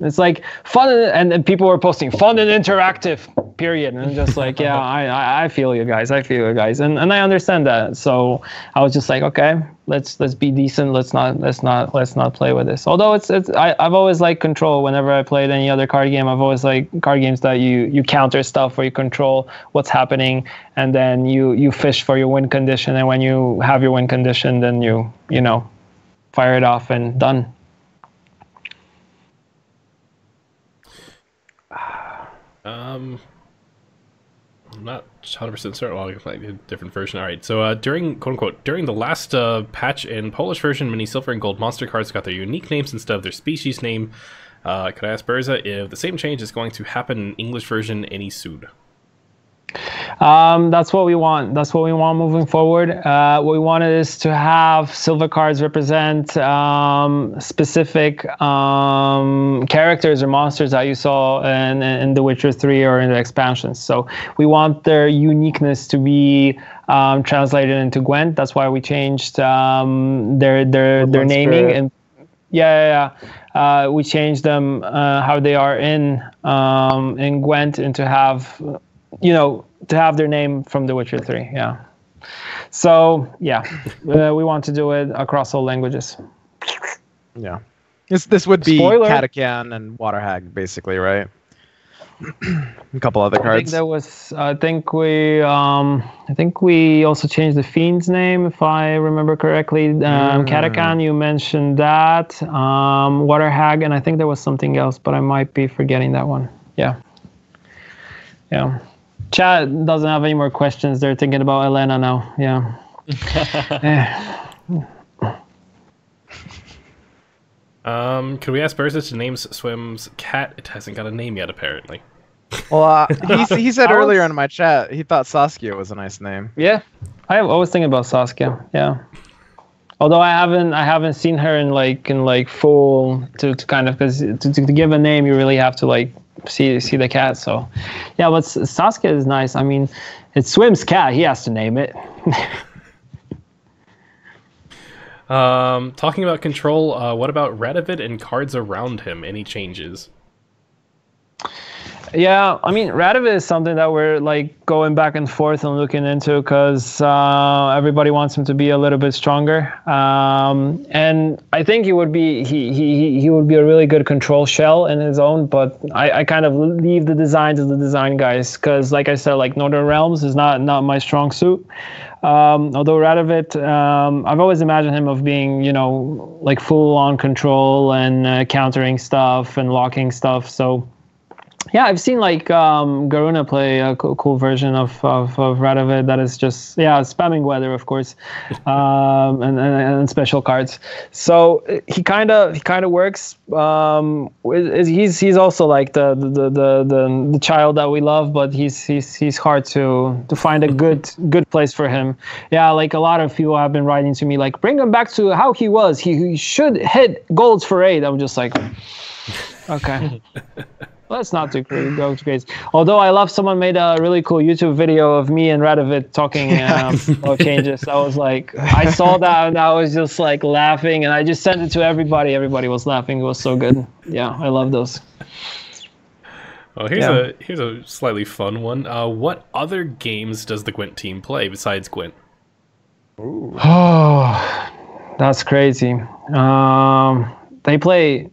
it's like fun, and people were posting fun and interactive, period, and just like, yeah, I feel you guys, and I understand that. So I was just like, okay, let's be decent. Let's not play with this. Although I've always liked control. Whenever I played any other card game, I've always liked card games that you counter stuff, or you control what's happening, and then you fish for your win condition. And when you have your win condition, then you fire it off and done. I'm not 100% certain. Well, like a different version. All right. So during quote unquote during the last patch in Polish version, many silver and gold monster cards got their unique names instead of their species name. Could I ask Burza if the same change is going to happen in English version any soon? That's what we want. That's what we want moving forward. What we wanted is to have silver cards represent specific characters or monsters that you saw in The Witcher 3 or in the expansions. So we want their uniqueness to be translated into Gwent. That's why we changed their naming. And we changed them how they are in Gwent, and to have to have their name from The Witcher 3. Yeah. So yeah, we want to do it across all languages. Yeah. This would be Spoiler. Katakan and Waterhag, basically, right? A couple other cards. I think there was. I think we also changed the Fiend's name, if I remember correctly. Katakan, you mentioned that. Waterhag, and I think there was something else, but I might be forgetting that one. Yeah. Yeah. Chat doesn't have any more questions. They're thinking about Elena now. Yeah. Could we ask Burza to name Swim's cat? It hasn't got a name yet, apparently. Well, he said earlier in my chat he thought Saskia was a nice name. Yeah, I was thinking about Saskia. Yeah, although I haven't seen her in full to kind of, because to give a name you really have to see the cat. So yeah, but Sasuke is nice. I mean, it swims cat. He has to name it. Talking about control, what about Radovid and cards around him? Any changes? Yeah, I mean, Radovid is something that we're like going back and forth and looking into because everybody wants him to be a little bit stronger. And I think he would be he would be a really good control shell in his own. But I kind of leave the design to the design guys because, like I said, like Northern Realms is not my strong suit. Although Radovid, I've always imagined him of being, you know, like full on control and countering stuff and locking stuff. So. Yeah, I've seen like Garuna play a cool version of Radovid that is just spamming weather, of course, and special cards. So he kind of works. He's also like the child that we love, but he's hard to find a good place for him. Yeah, like a lot of people have been writing to me like, bring him back to how he was. He should hit golds for 8. I'm just like, okay. Let's not go to crazy. Although I love someone made a really cool YouTube video of me and Radovid talking about changes. I was like, I saw that and I was just like laughing, and I just sent it to everybody. Everybody was laughing. It was so good. Yeah, I love those. Oh, here's a slightly fun one. What other games does the Gwent team play besides Gwent? Ooh. Oh, that's crazy. They play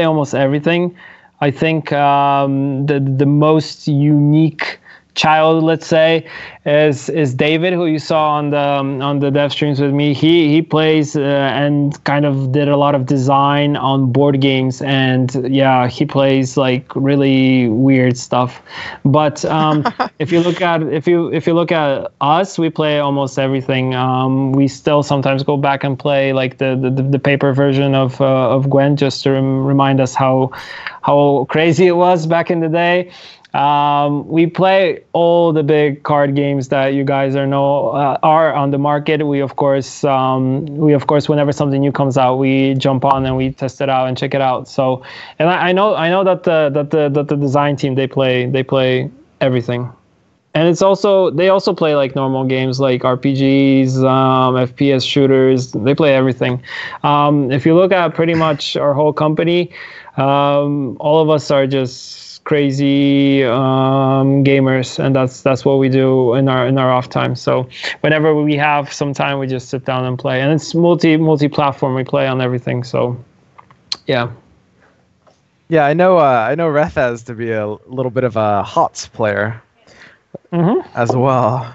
almost everything. I think the most unique child, let's say, is David, who you saw on the dev streams with me. He plays and kind of did a lot of design on board games, and yeah, he plays like really weird stuff. But if you look at us, we play almost everything. We still sometimes go back and play like the paper version of Gwent just to remind us how crazy it was back in the day. We play all the big card games that you guys are on the market. We of course, whenever something new comes out, we jump on and we test it out and check it out. So, and I know that the design team they play everything, and they also play like normal games like RPGs, FPS shooters. They play everything. If you look at pretty much our whole company, all of us are just crazy gamers, and that's what we do in our off time. So whenever we have some time, we just sit down and play, and it's multi-platform. We play on everything. So yeah. Yeah, I know Rethaz to be a little bit of a HOTS player as well.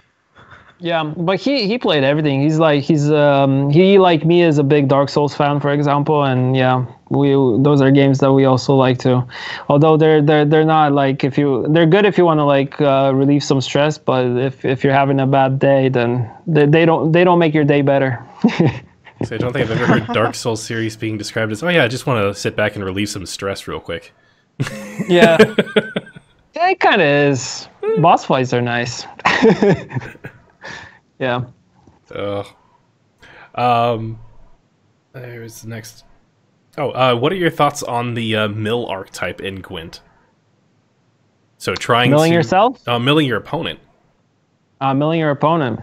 Yeah, but he played everything. He like me is a big Dark Souls fan, for example, and yeah, those are games that we also like to. Although they're not like they're good if you want to like relieve some stress, but if you're having a bad day, then they don't make your day better. So I don't think I've ever heard Dark Souls series being described as, oh yeah, I just want to sit back and relieve some stress real quick. Yeah. Yeah, it kind of is. Boss fights are nice. Yeah. There's the next. What are your thoughts on the mill archetype in Gwent? So milling yourself? Milling your opponent. Milling your opponent.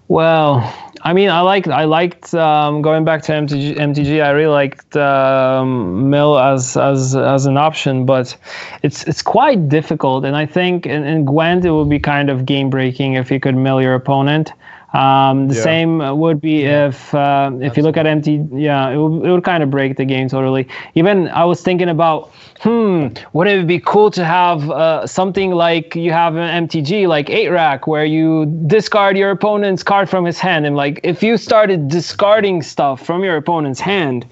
Well, I mean, I liked going back to MTG. I really liked mill as an option, but it's quite difficult. And I think in Gwent it would be kind of game breaking if you could mill your opponent. Same would be if you look at MT. Yeah, it would kind of break the game totally. Even I was thinking about, would it be cool to have something like you have an MTG, like 8-rack, where you discard your opponent's card from his hand, and like if you started discarding stuff from your opponent's hand,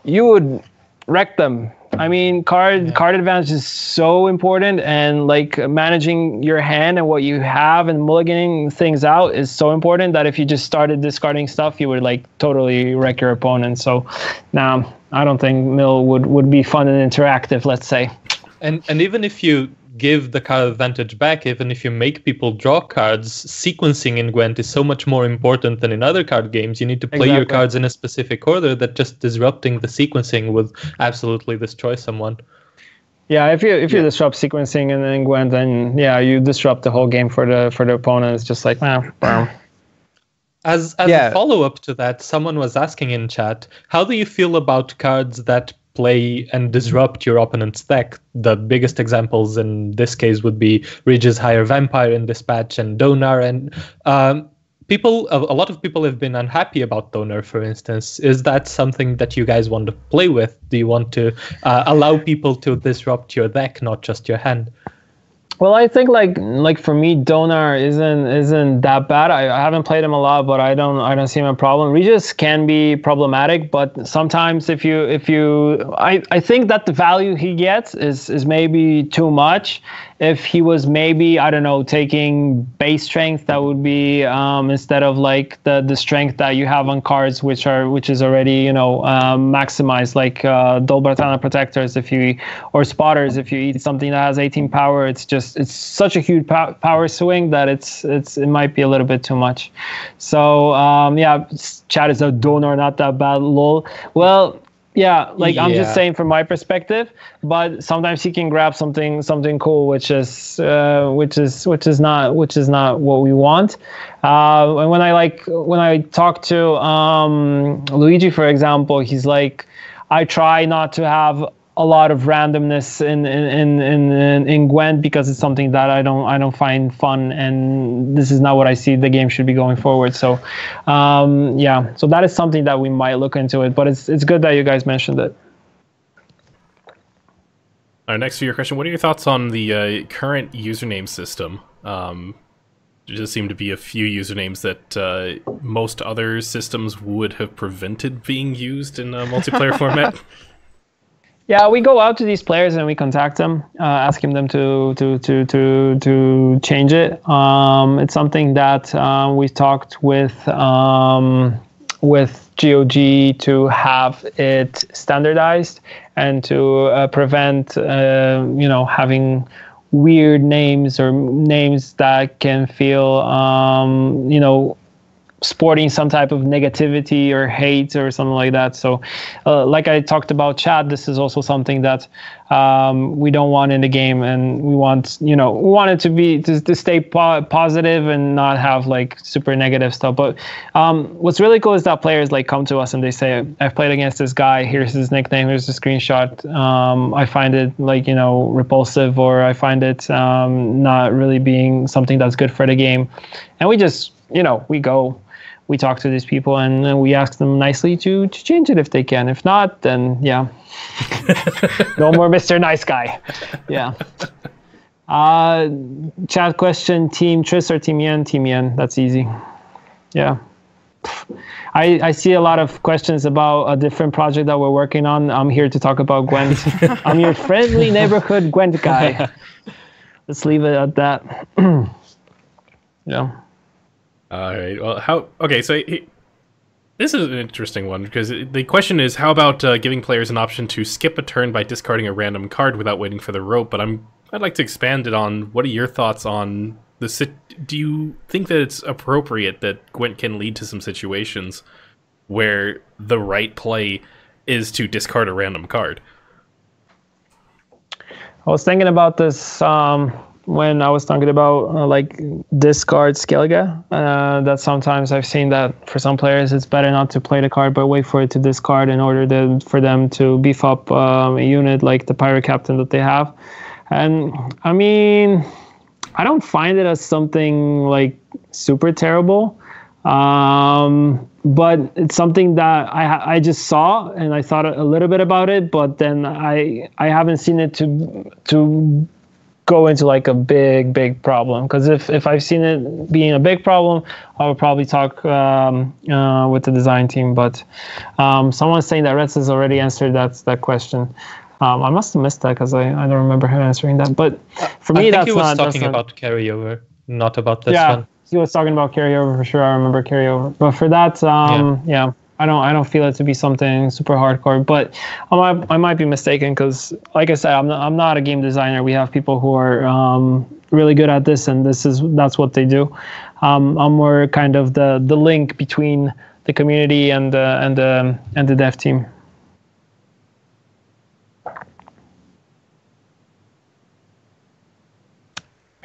you would wreck them. I mean, card advantage is so important, and like managing your hand and what you have and mulliganing things out is so important that if you just started discarding stuff, you would like totally wreck your opponent. So, now I don't think mill would be fun and interactive, let's say. And even if you give the card advantage back, even if you make people draw cards, sequencing in Gwent is so much more important than in other card games. You need to play your cards in a specific order that just disrupting the sequencing would absolutely destroy someone. Yeah, if you disrupt sequencing in Gwent, then yeah, you disrupt the whole game for the opponent. It's just like, boom. As a follow-up to that, someone was asking in chat, how do you feel about cards that play and disrupt your opponent's deck? The biggest examples in this case would be Regis Higher Vampire in Dispatch and Donar, and a lot of people have been unhappy about Donar, for instance. Is that something that you guys want to play with? Do you want to allow people to disrupt your deck, not just your hand? Well, I think like for me, Donar isn't that bad. I haven't played him a lot, but I don't see him a problem. Regis can be problematic, but sometimes I think that the value he gets is maybe too much. If he was maybe, I don't know, taking base strength, that would be instead of like the strength that you have on cards, which is already maximized, like Dolbartana Protectors or Spotters. If you eat something that has 18 power, it's such a huge power swing that it might be a little bit too much. So chat is a Donar not that bad, lol. Well. Yeah, I'm just saying from my perspective, but sometimes he can grab something cool, which is not what we want. And when I talk to Luigi, for example, he's like, I try not to have a lot of randomness in Gwent because it's something that I don't find fun, and this is not what I see the game should be going forward. So so that is something that we might look into it, but it's good that you guys mentioned it. All right, next to your question, what are your thoughts on the current username system? There just seem to be a few usernames that most other systems would have prevented being used in a multiplayer format. Yeah, we go out to these players and we contact them, asking them to change it. It's something that we talked with GOG to have it standardized and to prevent having weird names or names that can feel sporting some type of negativity or hate or something like that. So like I talked about chat, this is also something that we don't want in the game, and we want it to stay positive and not have like super negative stuff. But what's really cool is that players like come to us and they say, I've played against this guy, here's his nickname, here's the screenshot, I find it repulsive, or I find it not really being something that's good for the game. And we just we talk to these people and we ask them nicely to change it if they can. If not, then no more Mr. Nice Guy. Yeah. Chat question, Team Tris or Team Yen? Team Yen, that's easy. Yeah. I see a lot of questions about a different project that we're working on. I'm here to talk about Gwent. I'm your friendly neighborhood Gwent guy. Let's leave it at that. Yeah. All right. Well, okay, so this is an interesting one, because the question is, how about giving players an option to skip a turn by discarding a random card without waiting for the rope? But I'd like to expand it on, what are your thoughts on do you think that it's appropriate that Gwent can lead to some situations where the right play is to discard a random card? I was thinking about this when I was talking about discard Skellige. That sometimes I've seen that for some players it's better not to play the card but wait for it to discard in order for them to beef up a unit like the Pirate Captain that they have. And I mean, I don't find it as something like super terrible, but it's something that I just saw and I thought a little bit about it, but then I haven't seen it to go into like a big problem, because if I've seen it being a big problem, I would probably talk with the design team. But someone's saying that Reds has already answered that question. I must have missed that because I don't remember him answering that. But for me, I think he was talking about carryover, not about this one. Yeah, he was talking about carryover for sure. I remember carryover, but for that, yeah. I don't feel it to be something super hardcore, but I might be mistaken, because like I said, I'm not a game designer. We have people who are really good at this, and that's what they do. I'm more kind of the link between the community and the dev team.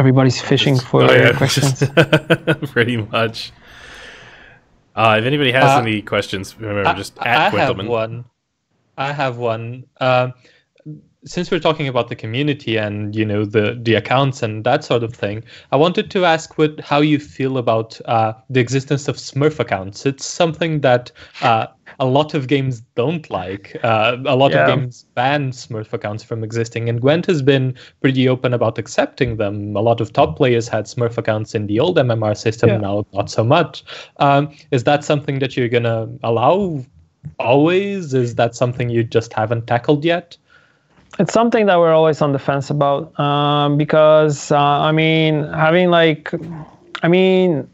Everybody's fishing for questions. Pretty much. If anybody has any questions, remember just at Gwentlemen. I have one. Since we're talking about the community and the accounts and that sort of thing, I wanted to ask how you feel about the existence of Smurf accounts. It's something that a lot of games don't like. A lot of games ban Smurf accounts from existing, and Gwent has been pretty open about accepting them. A lot of top players had Smurf accounts in the old MMR system, now not so much. Is that something that you're gonna allow always? Is that something you just haven't tackled yet? It's something that we're always on the fence about, because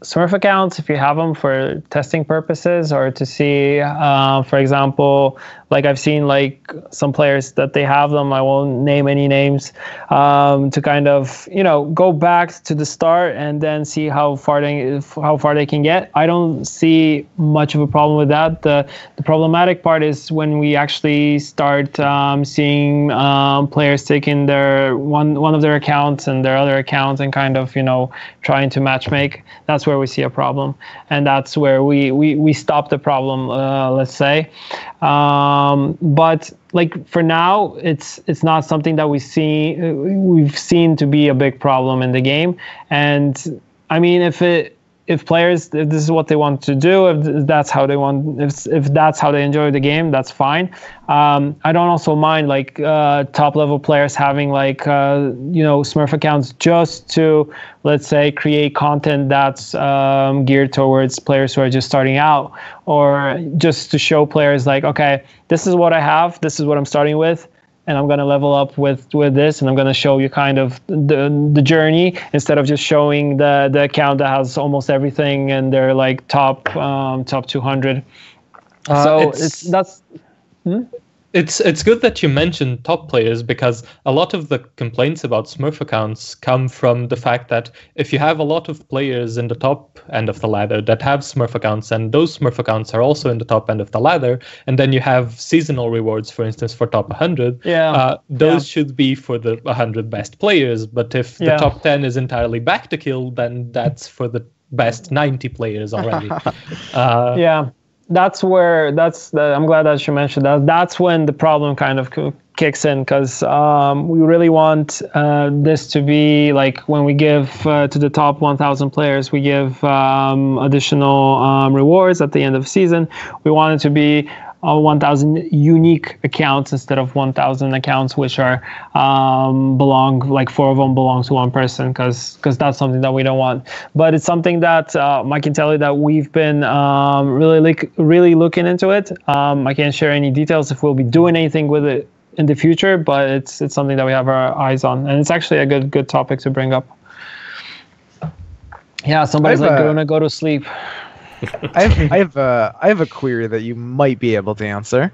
Smurf accounts, if you have them for testing purposes or to see, for example, like I've seen like some players that they have them, I won't name any names, to kind of, go back to the start and then see how far they can get. I don't see much of a problem with that. The problematic part is when we actually start seeing players taking their one of their accounts and their other account and kind of, trying to matchmake. That's where we see a problem, and that's where we stop the problem, let's say. But like for now, it's not something that we've seen to be a big problem in the game. And I mean, if this is what they want to do, if that's how they enjoy the game, that's fine. I don't also mind like top level players having like Smurf accounts just to, let's say, create content that's geared towards players who are just starting out, or just to show players like, okay, this is what I have, this is what I'm starting with, and I'm going to level up with this, and I'm going to show you kind of the journey, instead of just showing the account that has almost everything and they're like top 200. So that's. It's good that you mentioned top players, because a lot of the complaints about Smurf accounts come from the fact that if you have a lot of players in the top end of the ladder that have Smurf accounts, and those Smurf accounts are also in the top end of the ladder, and then you have seasonal rewards, for instance, for top 100, those should be for the 100 best players. But if the top 10 is entirely back to kill, then that's for the best 90 players already. That's where I'm glad that you mentioned that. That's when the problem kind of kicks in, because we really want this to be like when we give to the top 1,000 players, we give additional rewards at the end of the season. We want it to be 1,000 unique accounts instead of 1,000 accounts which are like 4 of them belong to one person, because that's something that we don't want. But it's something that I can tell you that we've been really looking into it. I can't share any details if we'll be doing anything with it in the future, but it's something that we have our eyes on, and it's actually a good topic to bring up. Yeah, somebody's like going to go to sleep. I have a query that you might be able to answer.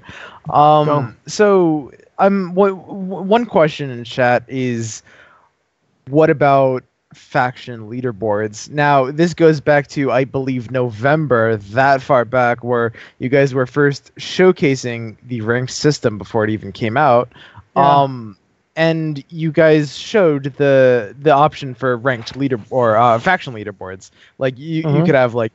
So one question in chat is, what about faction leaderboards? Now, this goes back to, I believe, November, that far back, where you guys were first showcasing the ranked system before it even came out. And you guys showed the option for ranked leader or faction leaderboards. Like you could have like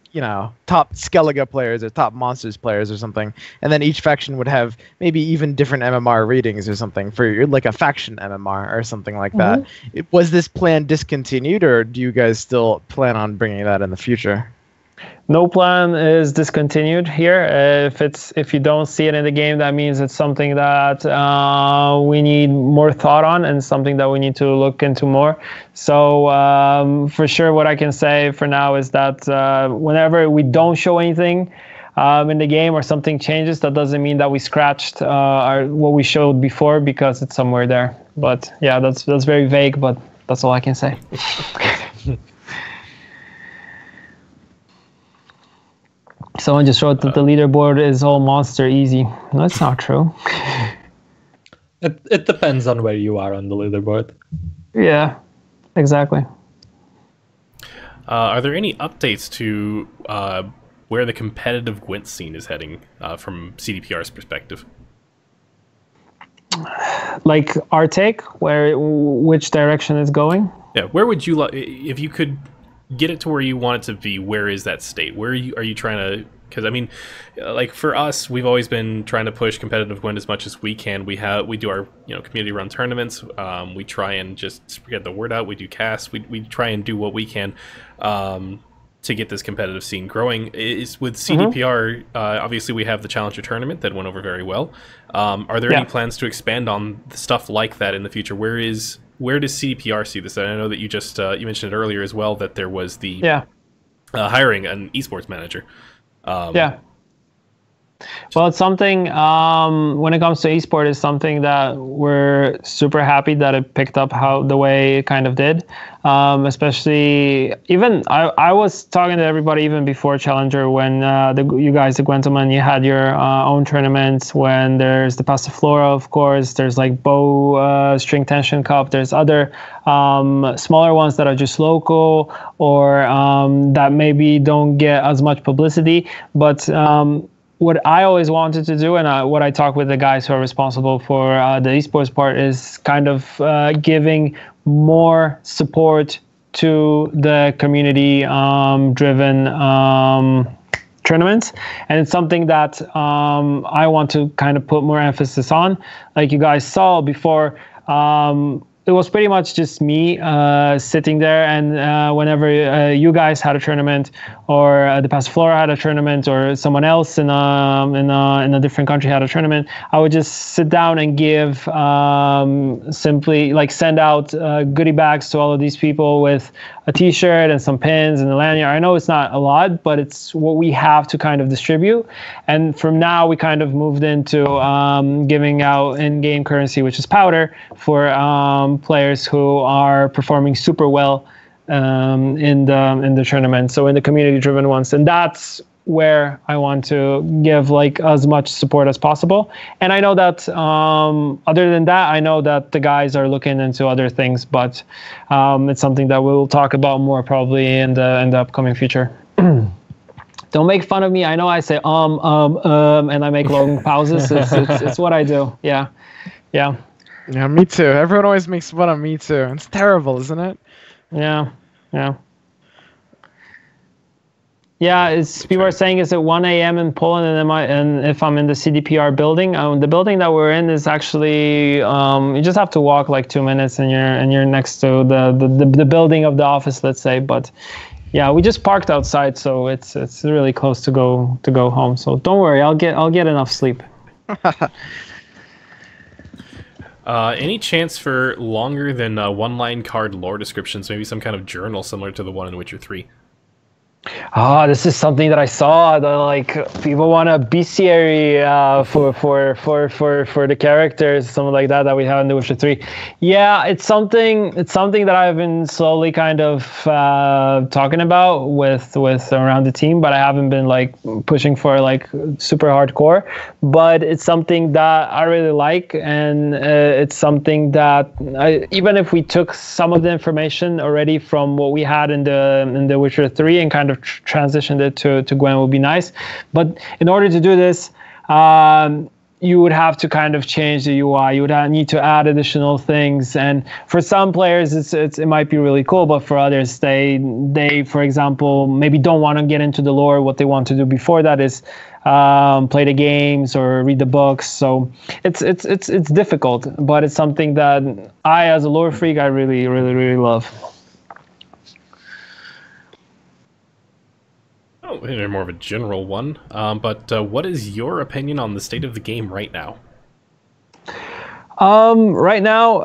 top Skellige players or top monsters players or something, and then each faction would have maybe even different MMR ratings or something for like a faction MMR or something like that. Was this plan discontinued, or do you guys still plan on bringing that in the future? No plan is discontinued here. If you don't see it in the game, that means it's something that we need more thought on, and something that we need to look into more. So for sure, what I can say for now is that whenever we don't show anything in the game or something changes, that doesn't mean that we scratched what we showed before, because it's somewhere there. But yeah, that's very vague, but that's all I can say. Someone just wrote that the leaderboard is all monster easy. No, that's not true. It depends on where you are on the leaderboard. Yeah, exactly. Are there any updates to where the competitive Gwent scene is heading from CDPR's perspective? like our take, which direction it's going. Yeah, where would you like, if you could get it to where you want it to be, where is that state? Where are you trying to, because I mean, like for us, we've always been trying to push competitive Gwent as much as we can. We do our community run tournaments. We try and just get the word out. We do casts. We try and do what we can to get this competitive scene growing. Is with CDPR, obviously we have the Challenger tournament that went over very well. Are there any plans to expand on stuff like that in the future? Where does CDPR see this? And I know that you just you mentioned it earlier as well, that there was the hiring an eSports manager. Well, it's something, when it comes to eSport, it's something that we're super happy that it picked up the way it kind of did. Especially, even, I was talking to everybody even before Challenger, when you guys, the Gwentlemen, you had your own tournaments, when there's the Passiflora, of course, there's like Bow String Tension Cup, there's other smaller ones that are just local, or that maybe don't get as much publicity, but what I always wanted to do, and what I talk with the guys who are responsible for the esports part, is kind of giving more support to the community-driven tournaments, and it's something that I want to kind of put more emphasis on. Like you guys saw before, it was pretty much just me sitting there, and whenever you guys had a tournament, or the Passiflora had a tournament, or someone else in a different country had a tournament, I would just sit down and give simply like send out goodie bags to all of these people with a t-shirt and some pins and a lanyard. I know it's not a lot, but it's what we have to kind of distribute. And from now we kind of moved into giving out in-game currency, which is powder, for players who are performing super well in the tournament, so in the community-driven ones. And that's where I want to give like as much support as possible. And I know that other than that, I know that the guys are looking into other things, but it's something that we'll talk about more probably in the upcoming future. Don't make fun of me. I know I say and I make long pauses. It's what I do. Yeah, me too. Everyone always makes fun of me too. It's terrible, isn't it? Yeah. People are saying it's at 1 a.m. in Poland, and if I'm in the CDPR building, the building that we're in is actually you just have to walk like 2 minutes, and you're next to the building of the office, let's say. But yeah, we just parked outside, so it's really close to go home. So don't worry, I'll get enough sleep. Any chance for longer than one-line card lore descriptions? Maybe some kind of journal similar to the one in Witcher 3. This is something that I saw, that like people want a bestiary for the characters, something like that we have in The Witcher 3. Yeah, it's something that I've been slowly kind of talking about with around the team, but I haven't been like pushing for like super hardcore. But it's something that I really like, and it's something that even if we took some of the information already from what we had in the Witcher 3 and kind of transitioned it to Gwent, would be nice. But in order to do this, you would have to kind of change the UI. You would need to add additional things, and for some players it might be really cool, but for others, they for example maybe don't want to get into the lore. What they want to do before that is play the games or read the books. So it's difficult, but it's something that I, as a lore freak, I really, really, really love. More of a general one, but what is your opinion on the state of the game right now? Right now,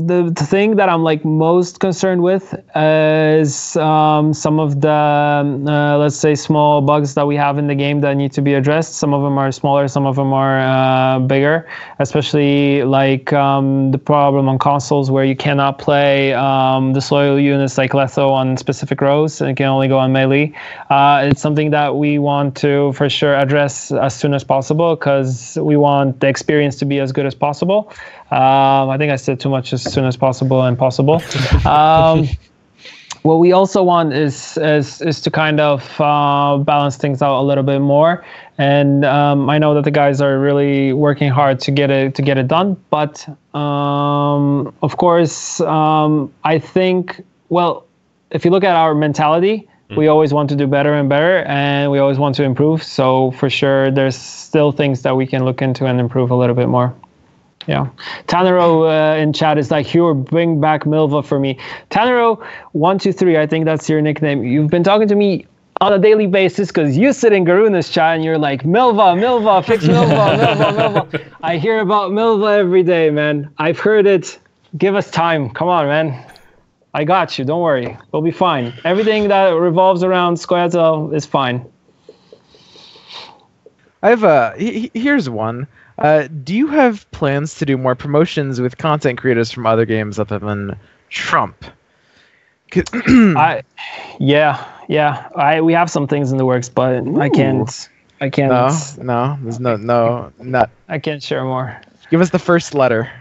the thing that I'm like most concerned with is some of the let's say small bugs that we have in the game that need to be addressed. Some of them are smaller, some of them are bigger, especially like the problem on consoles where you cannot play the slow units like Letho on specific rows, and it can only go on melee. It's something that we want to for sure address as soon as possible, because we want the experience to be as good as possible. I think I said too much as soon as possible and possible. what we also want is to kind of balance things out a little bit more. And I know that the guys are really working hard to get it done. But of course, I think, well, if you look at our mentality, we always want to do better and better, and we always want to improve. So for sure, there's still things that we can look into and improve a little bit more. Yeah. Tanero in chat is like, Hugh, bring back Milva for me. Tanero123, I think that's your nickname. You've been talking to me on a daily basis because you sit in Garuna's chat and you're like, Milva, fix Milva. I hear about Milva every day, man. I've heard it. Give us time. Come on, man. I got you. Don't worry. We'll be fine. Everything that revolves around Squirtle is fine. I have here's one. Do you have plans to do more promotions with content creators from other games other than Trump? We have some things in the works, but ooh. I can't. No. There's no. I can't share more. Give us the first letter.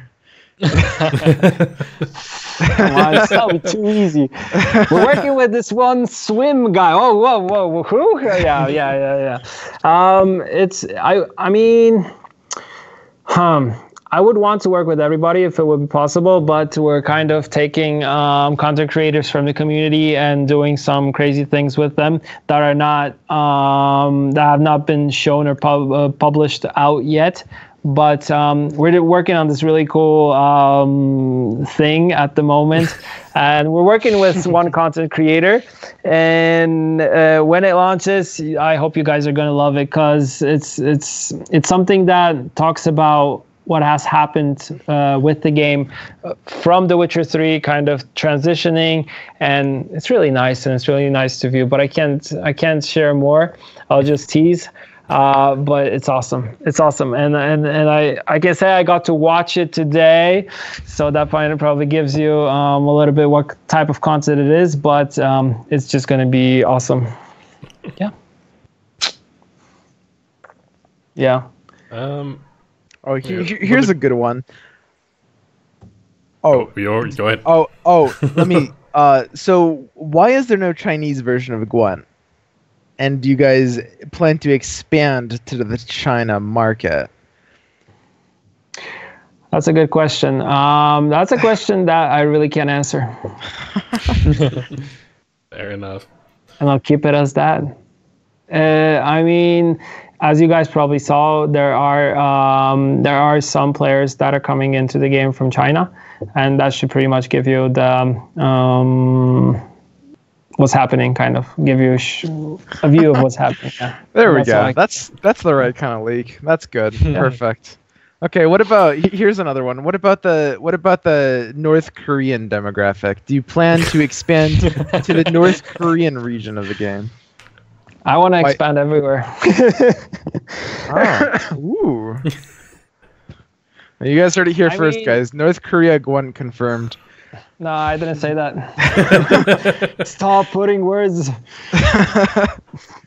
Come on, it's not too easy. We're working with this one swim guy. Oh, whoa, who? Yeah. I would want to work with everybody if it would be possible, but we're kind of taking content creators from the community and doing some crazy things with them that are not that have not been shown or published out yet. But we're working on this really cool thing at the moment, and we're working with one content creator. And when it launches, I hope you guys are going to love it, because it's something that talks about what has happened with the game from The Witcher 3 kind of transitioning, and it's really nice, and it's really nice to view. But I can't share more. I'll just tease. But it's awesome. And I can say I got to watch it today, so that probably gives you a little bit what type of content it is, but it's just going to be awesome. Yeah. Here's a good one. Go ahead. Let me. So why is there no Chinese version of Gwent? And do you guys plan to expand to the China market? That's a good question. That's a question that I really can't answer. Fair enough. And I'll keep it as that. I mean, as you guys probably saw, there are some players that are coming into the game from China, and that should pretty much give you the what's happening, kind of give you a view of what's happening. Yeah. There we go. That's the right kind of leak. That's good. Perfect. Okay, here's another one. What about the North Korean demographic? Do you plan to expand to the North Korean region of the game? I want to expand everywhere. Ooh. You guys heard it here first, guys. North Korea Gwent confirmed. No, I didn't say that. Stop putting words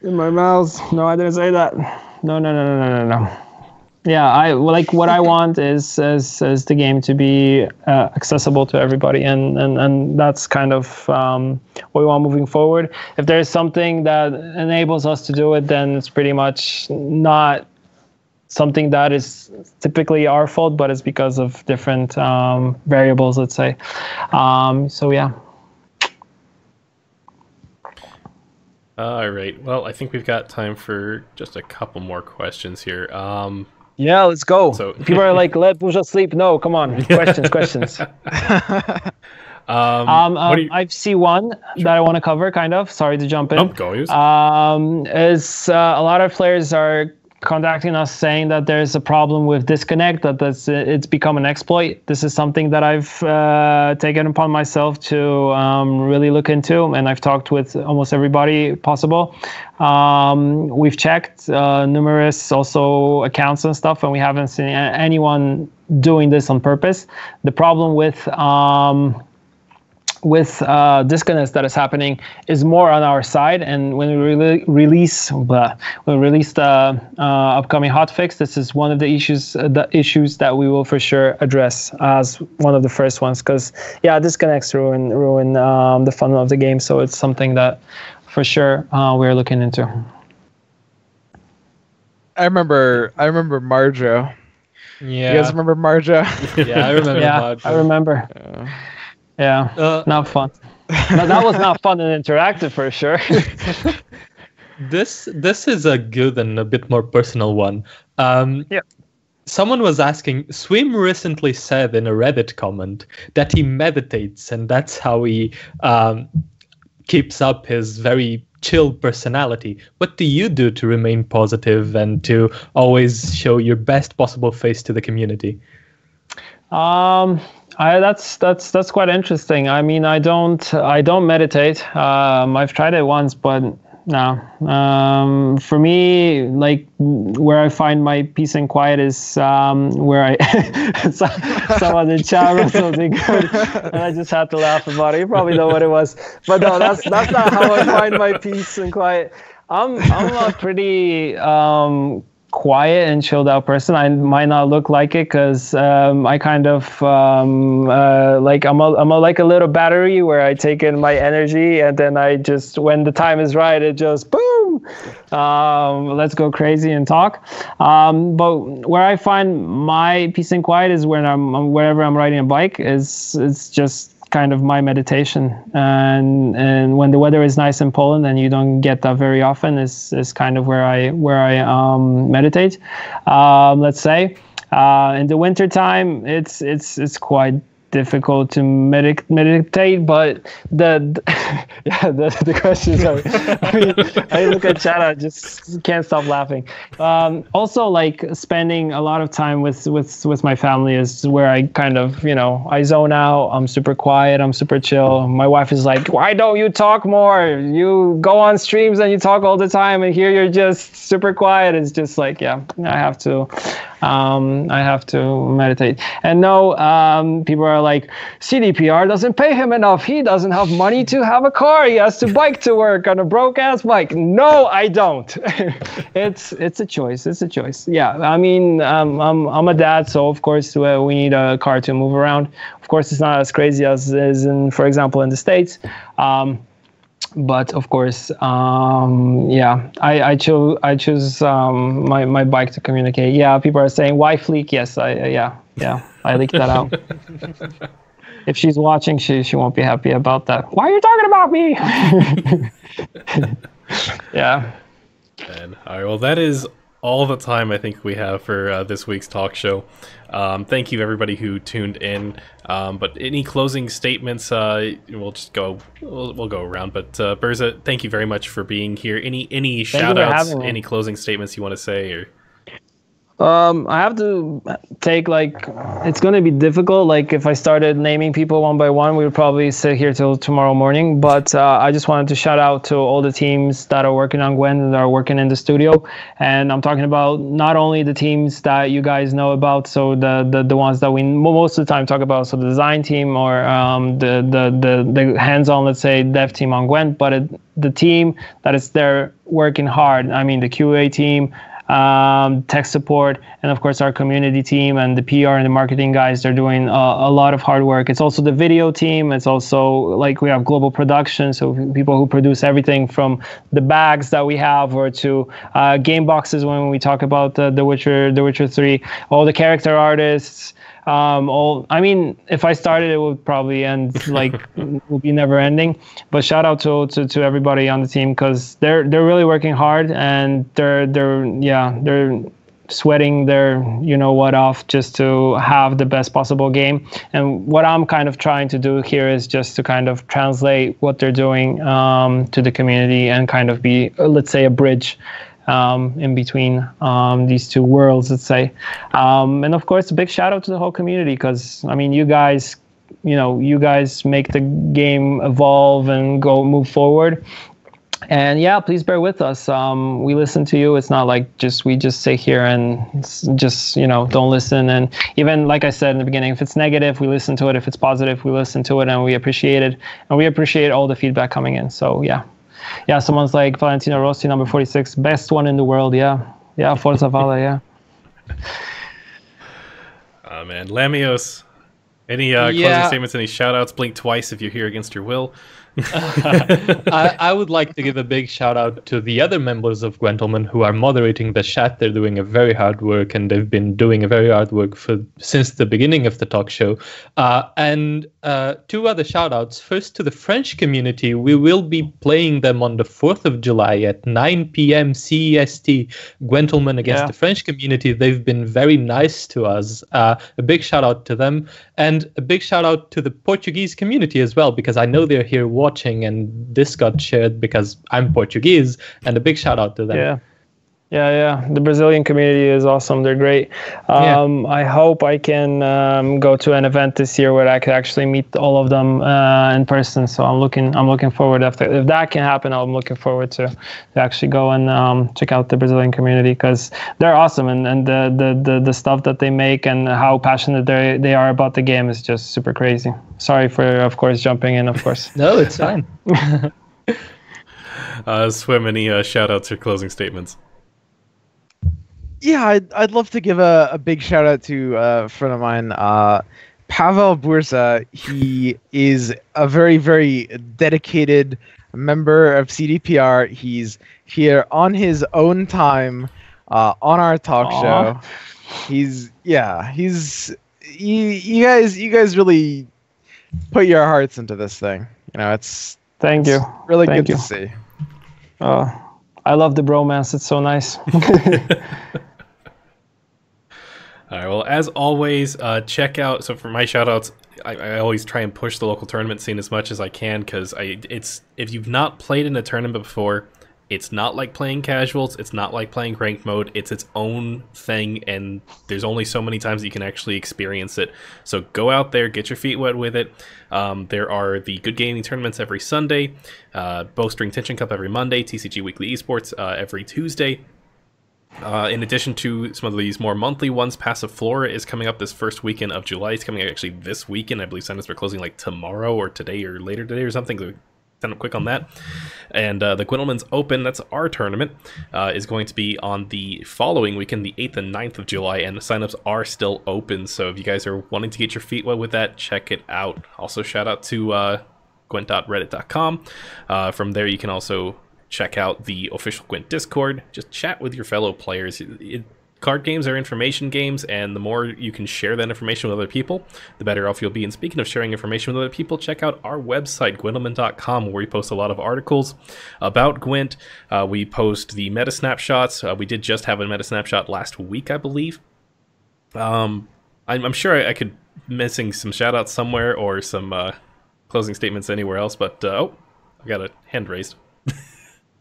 in my mouth. No, I didn't say that. No. Yeah, what I want is the game to be accessible to everybody, and that's kind of what we want moving forward. If there's something that enables us to do it, then it's pretty much not something that is typically our fault, but it's because of different variables, let's say. So yeah. All right. Well, I think we've got time for just a couple more questions here. Yeah, let's go. So, people are like, let Burza sleep. No, come on. Questions. I see one that I want to cover, kind of. Sorry to jump in. Oh, go use. Is a lot of players are contacting us saying that there's a problem with disconnect, it's become an exploit. This is something that I've taken upon myself to really look into, and I've talked with almost everybody possible. We've checked numerous also accounts and stuff, and we haven't seen anyone doing this on purpose. The problem with with disconnects that is happening is more on our side. And when we release the upcoming hotfix, this is one of the issues that we will for sure address as one of the first ones, because disconnects ruin the fun of the game. So it's something that for sure we're looking into. I remember Marjo. Yeah. You guys remember Marjo? Yeah, I remember. Yeah, I remember. Yeah, not fun. But that was not fun and interactive for sure. This is a good and a bit more personal one. Someone was asking, Swim recently said in a Reddit comment that he meditates, and that's how he keeps up his very chill personality. What do you do to remain positive and to always show your best possible face to the community? That's quite interesting. I mean, I don't meditate. I've tried it once, but no. For me, like where I find my peace and quiet is where I someone in chat wrote something good, and I just had to laugh about it. You probably know what it was, but no, that's not how I find my peace and quiet. I'm a pretty quiet and chilled out person. I might not look like it because I kind of like I'm like a little battery where I take in my energy, and then I just, when the time is right, it just boom, let's go crazy and talk. But where I find my peace and quiet is when wherever I'm riding a bike. It's just kind of my meditation, and when the weather is nice in Poland, and you don't get that very often, is kind of where I meditate. Let's say in the winter time, it's quite difficult to meditate, but the questions are, I mean, I look at chat, I just can't stop laughing. Also, like spending a lot of time with my family is where I kind of, I zone out. I'm super quiet, I'm super chill. My wife is like, why don't you talk more? You go on streams and you talk all the time, and here you're just super quiet. It's just like, I have to meditate. And no, people are like, CDPR doesn't pay him enough. He doesn't have money to have a car. He has to bike to work on a broke ass bike. No, I don't. It's a choice. It's a choice. Yeah, I mean, I'm a dad, so of course we need a car to move around. Of course, it's not as crazy as in, for example, in the States. But of course, I choose my bike to communicate. Yeah, people are saying, why Fleek? Yes, I leaked that out. If she's watching, she won't be happy about that. Why are you talking about me? Yeah. And all right, well, that is all the time I think we have for this week's talk show. Thank you everybody who tuned in. But any closing statements? We'll just go. We'll go around. But Burza, thank you very much for being here. Any shout outs? Any closing statements you want to say? Or I have to take, like, it's going to be difficult. Like, if I started naming people one by one, we would probably sit here till tomorrow morning. But I just wanted to shout out to all the teams that are working on Gwent and that are working in the studio. And I'm talking about not only the teams that you guys know about, so the ones that we most of the time talk about, so the design team or the hands-on, let's say, dev team on Gwent, but the team that is there working hard. I mean, the QA team, tech support, and of course our community team and the PR and the marketing guys. They're doing a lot of hard work. It's also the video team. It's also, like, we have global production, so people who produce everything from the bags that we have or to game boxes when we talk about the Witcher 3, all the character artists. I mean, if I started, it would probably end, like, would be never ending. But shout out to everybody on the team, because they're really working hard, and they're sweating their what off just to have the best possible game. And what I'm kind of trying to do here is just to kind of translate what they're doing to the community and kind of be, let's say, a bridge in between these two worlds, let's say. And of course, a big shout out to the whole community, because I mean, you guys make the game evolve and move forward. And yeah, please bear with us. We listen to you. It's not like we just sit here and just, don't listen. And even like I said in the beginning, if it's negative, we listen to it. If it's positive, we listen to it, and we appreciate it. And we appreciate all the feedback coming in. So yeah. Yeah, someone's like Valentino Rossi, number 46, best one in the world. Yeah. Yeah, Forza Vale, yeah. Oh, man. Lamios, any closing statements, any shout-outs? Blink twice if you're here against your will. I would like to give a big shout out to the other members of Gwentlemen who are moderating the chat. They're doing a very hard work, and they've been doing a very hard work since the beginning of the talk show. And two other shout outs. First, to the French community. We will be playing them on the 4th of July at 9 p.m. CEST. Gwentlemen against the French community. They've been very nice to us. A big shout out to them, and a big shout out to the Portuguese community as well, because I know they're here watching, and this got shared because I'm Portuguese, and a big shout out to them. Yeah. The Brazilian community is awesome. They're great. I hope I can go to an event this year where I could actually meet all of them in person. So I'm looking forward if that can happen. I'm looking forward to actually go and check out the Brazilian community, because they're awesome, and the stuff that they make and how passionate they are about the game is just super crazy. Sorry for, of course, jumping in, of course. No, it's fine. Swim, any shout-outs or closing statements? Yeah, I'd love to give a big shout out to a friend of mine, Pavel Burza. He is a very, very dedicated member of CDPR. He's here on his own time on our talk show. You guys really put your hearts into this thing. It's really good to see. I love the bromance. It's so nice. All right, well, as always, check out, so for my shout-outs, I always try and push the local tournament scene as much as I can, because if you've not played in a tournament before, it's not like playing casuals, it's not like playing ranked mode, it's its own thing, and there's only so many times that you can actually experience it. So go out there, get your feet wet with it. There are the Good Gaming tournaments every Sunday, Bowstring Tension Cup every Monday, TCG Weekly Esports every Tuesday. In addition to some of these more monthly ones, Passive Flora is coming up this first weekend of July. It's coming actually this weekend. I believe signups are closing like tomorrow or today or later today or something. So sign up quick on that. And the Gwentlemen's Open, that's our tournament, is going to be on the following weekend, the 8th and 9th of July, and the signups are still open. So if you guys are wanting to get your feet wet with that, check it out. Also, shout out to Gwent.reddit.com. From there, you can also check out the official Gwent Discord. Just chat with your fellow players. Card games are information games, and the more you can share that information with other people, the better off you'll be. And speaking of sharing information with other people, check out our website, Gwentlemen.com, where we post a lot of articles about Gwent. We post the meta snapshots. We did just have a meta snapshot last week, I believe. I'm sure I could missing some shout-outs somewhere or some closing statements anywhere else, but I got a hand raised.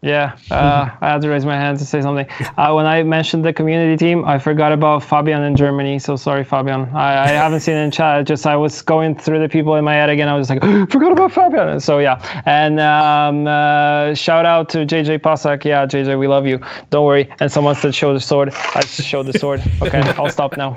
Yeah, I had to raise my hand to say something. When I mentioned the community team, I forgot about Fabian in Germany, so sorry, Fabian. I haven't seen it in chat, I was going through the people in my head again. I was like, forgot about Fabian. So yeah, and shout out to JJ Pasak. Yeah, JJ, we love you. Don't worry. And someone said show the sword. I just showed the sword. Okay, I'll stop now.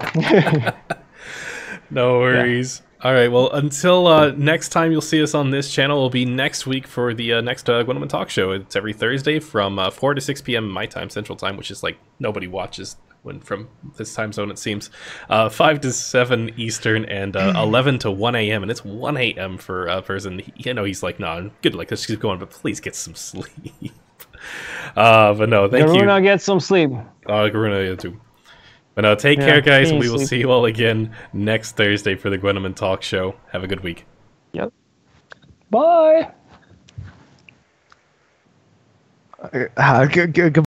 No worries. Yeah. All right, well, until next time you'll see us on this channel, will be next week for the next Gwentlemen Talk Show. It's every Thursday from 4 to 6 p.m. my time, Central Time, which is like nobody watches from this time zone, it seems. 5 to 7 Eastern, and 11 to 1 a.m. And it's 1 a.m. for a person. He's like, no, good, like, let's keep going, but please get some sleep. But no, thank you. Garuna, get some sleep. Garuna, yeah, too. But take care, guys. We will see you all again next Thursday for the Gwentlemen Talk Show. Have a good week. Yep. Bye. Good.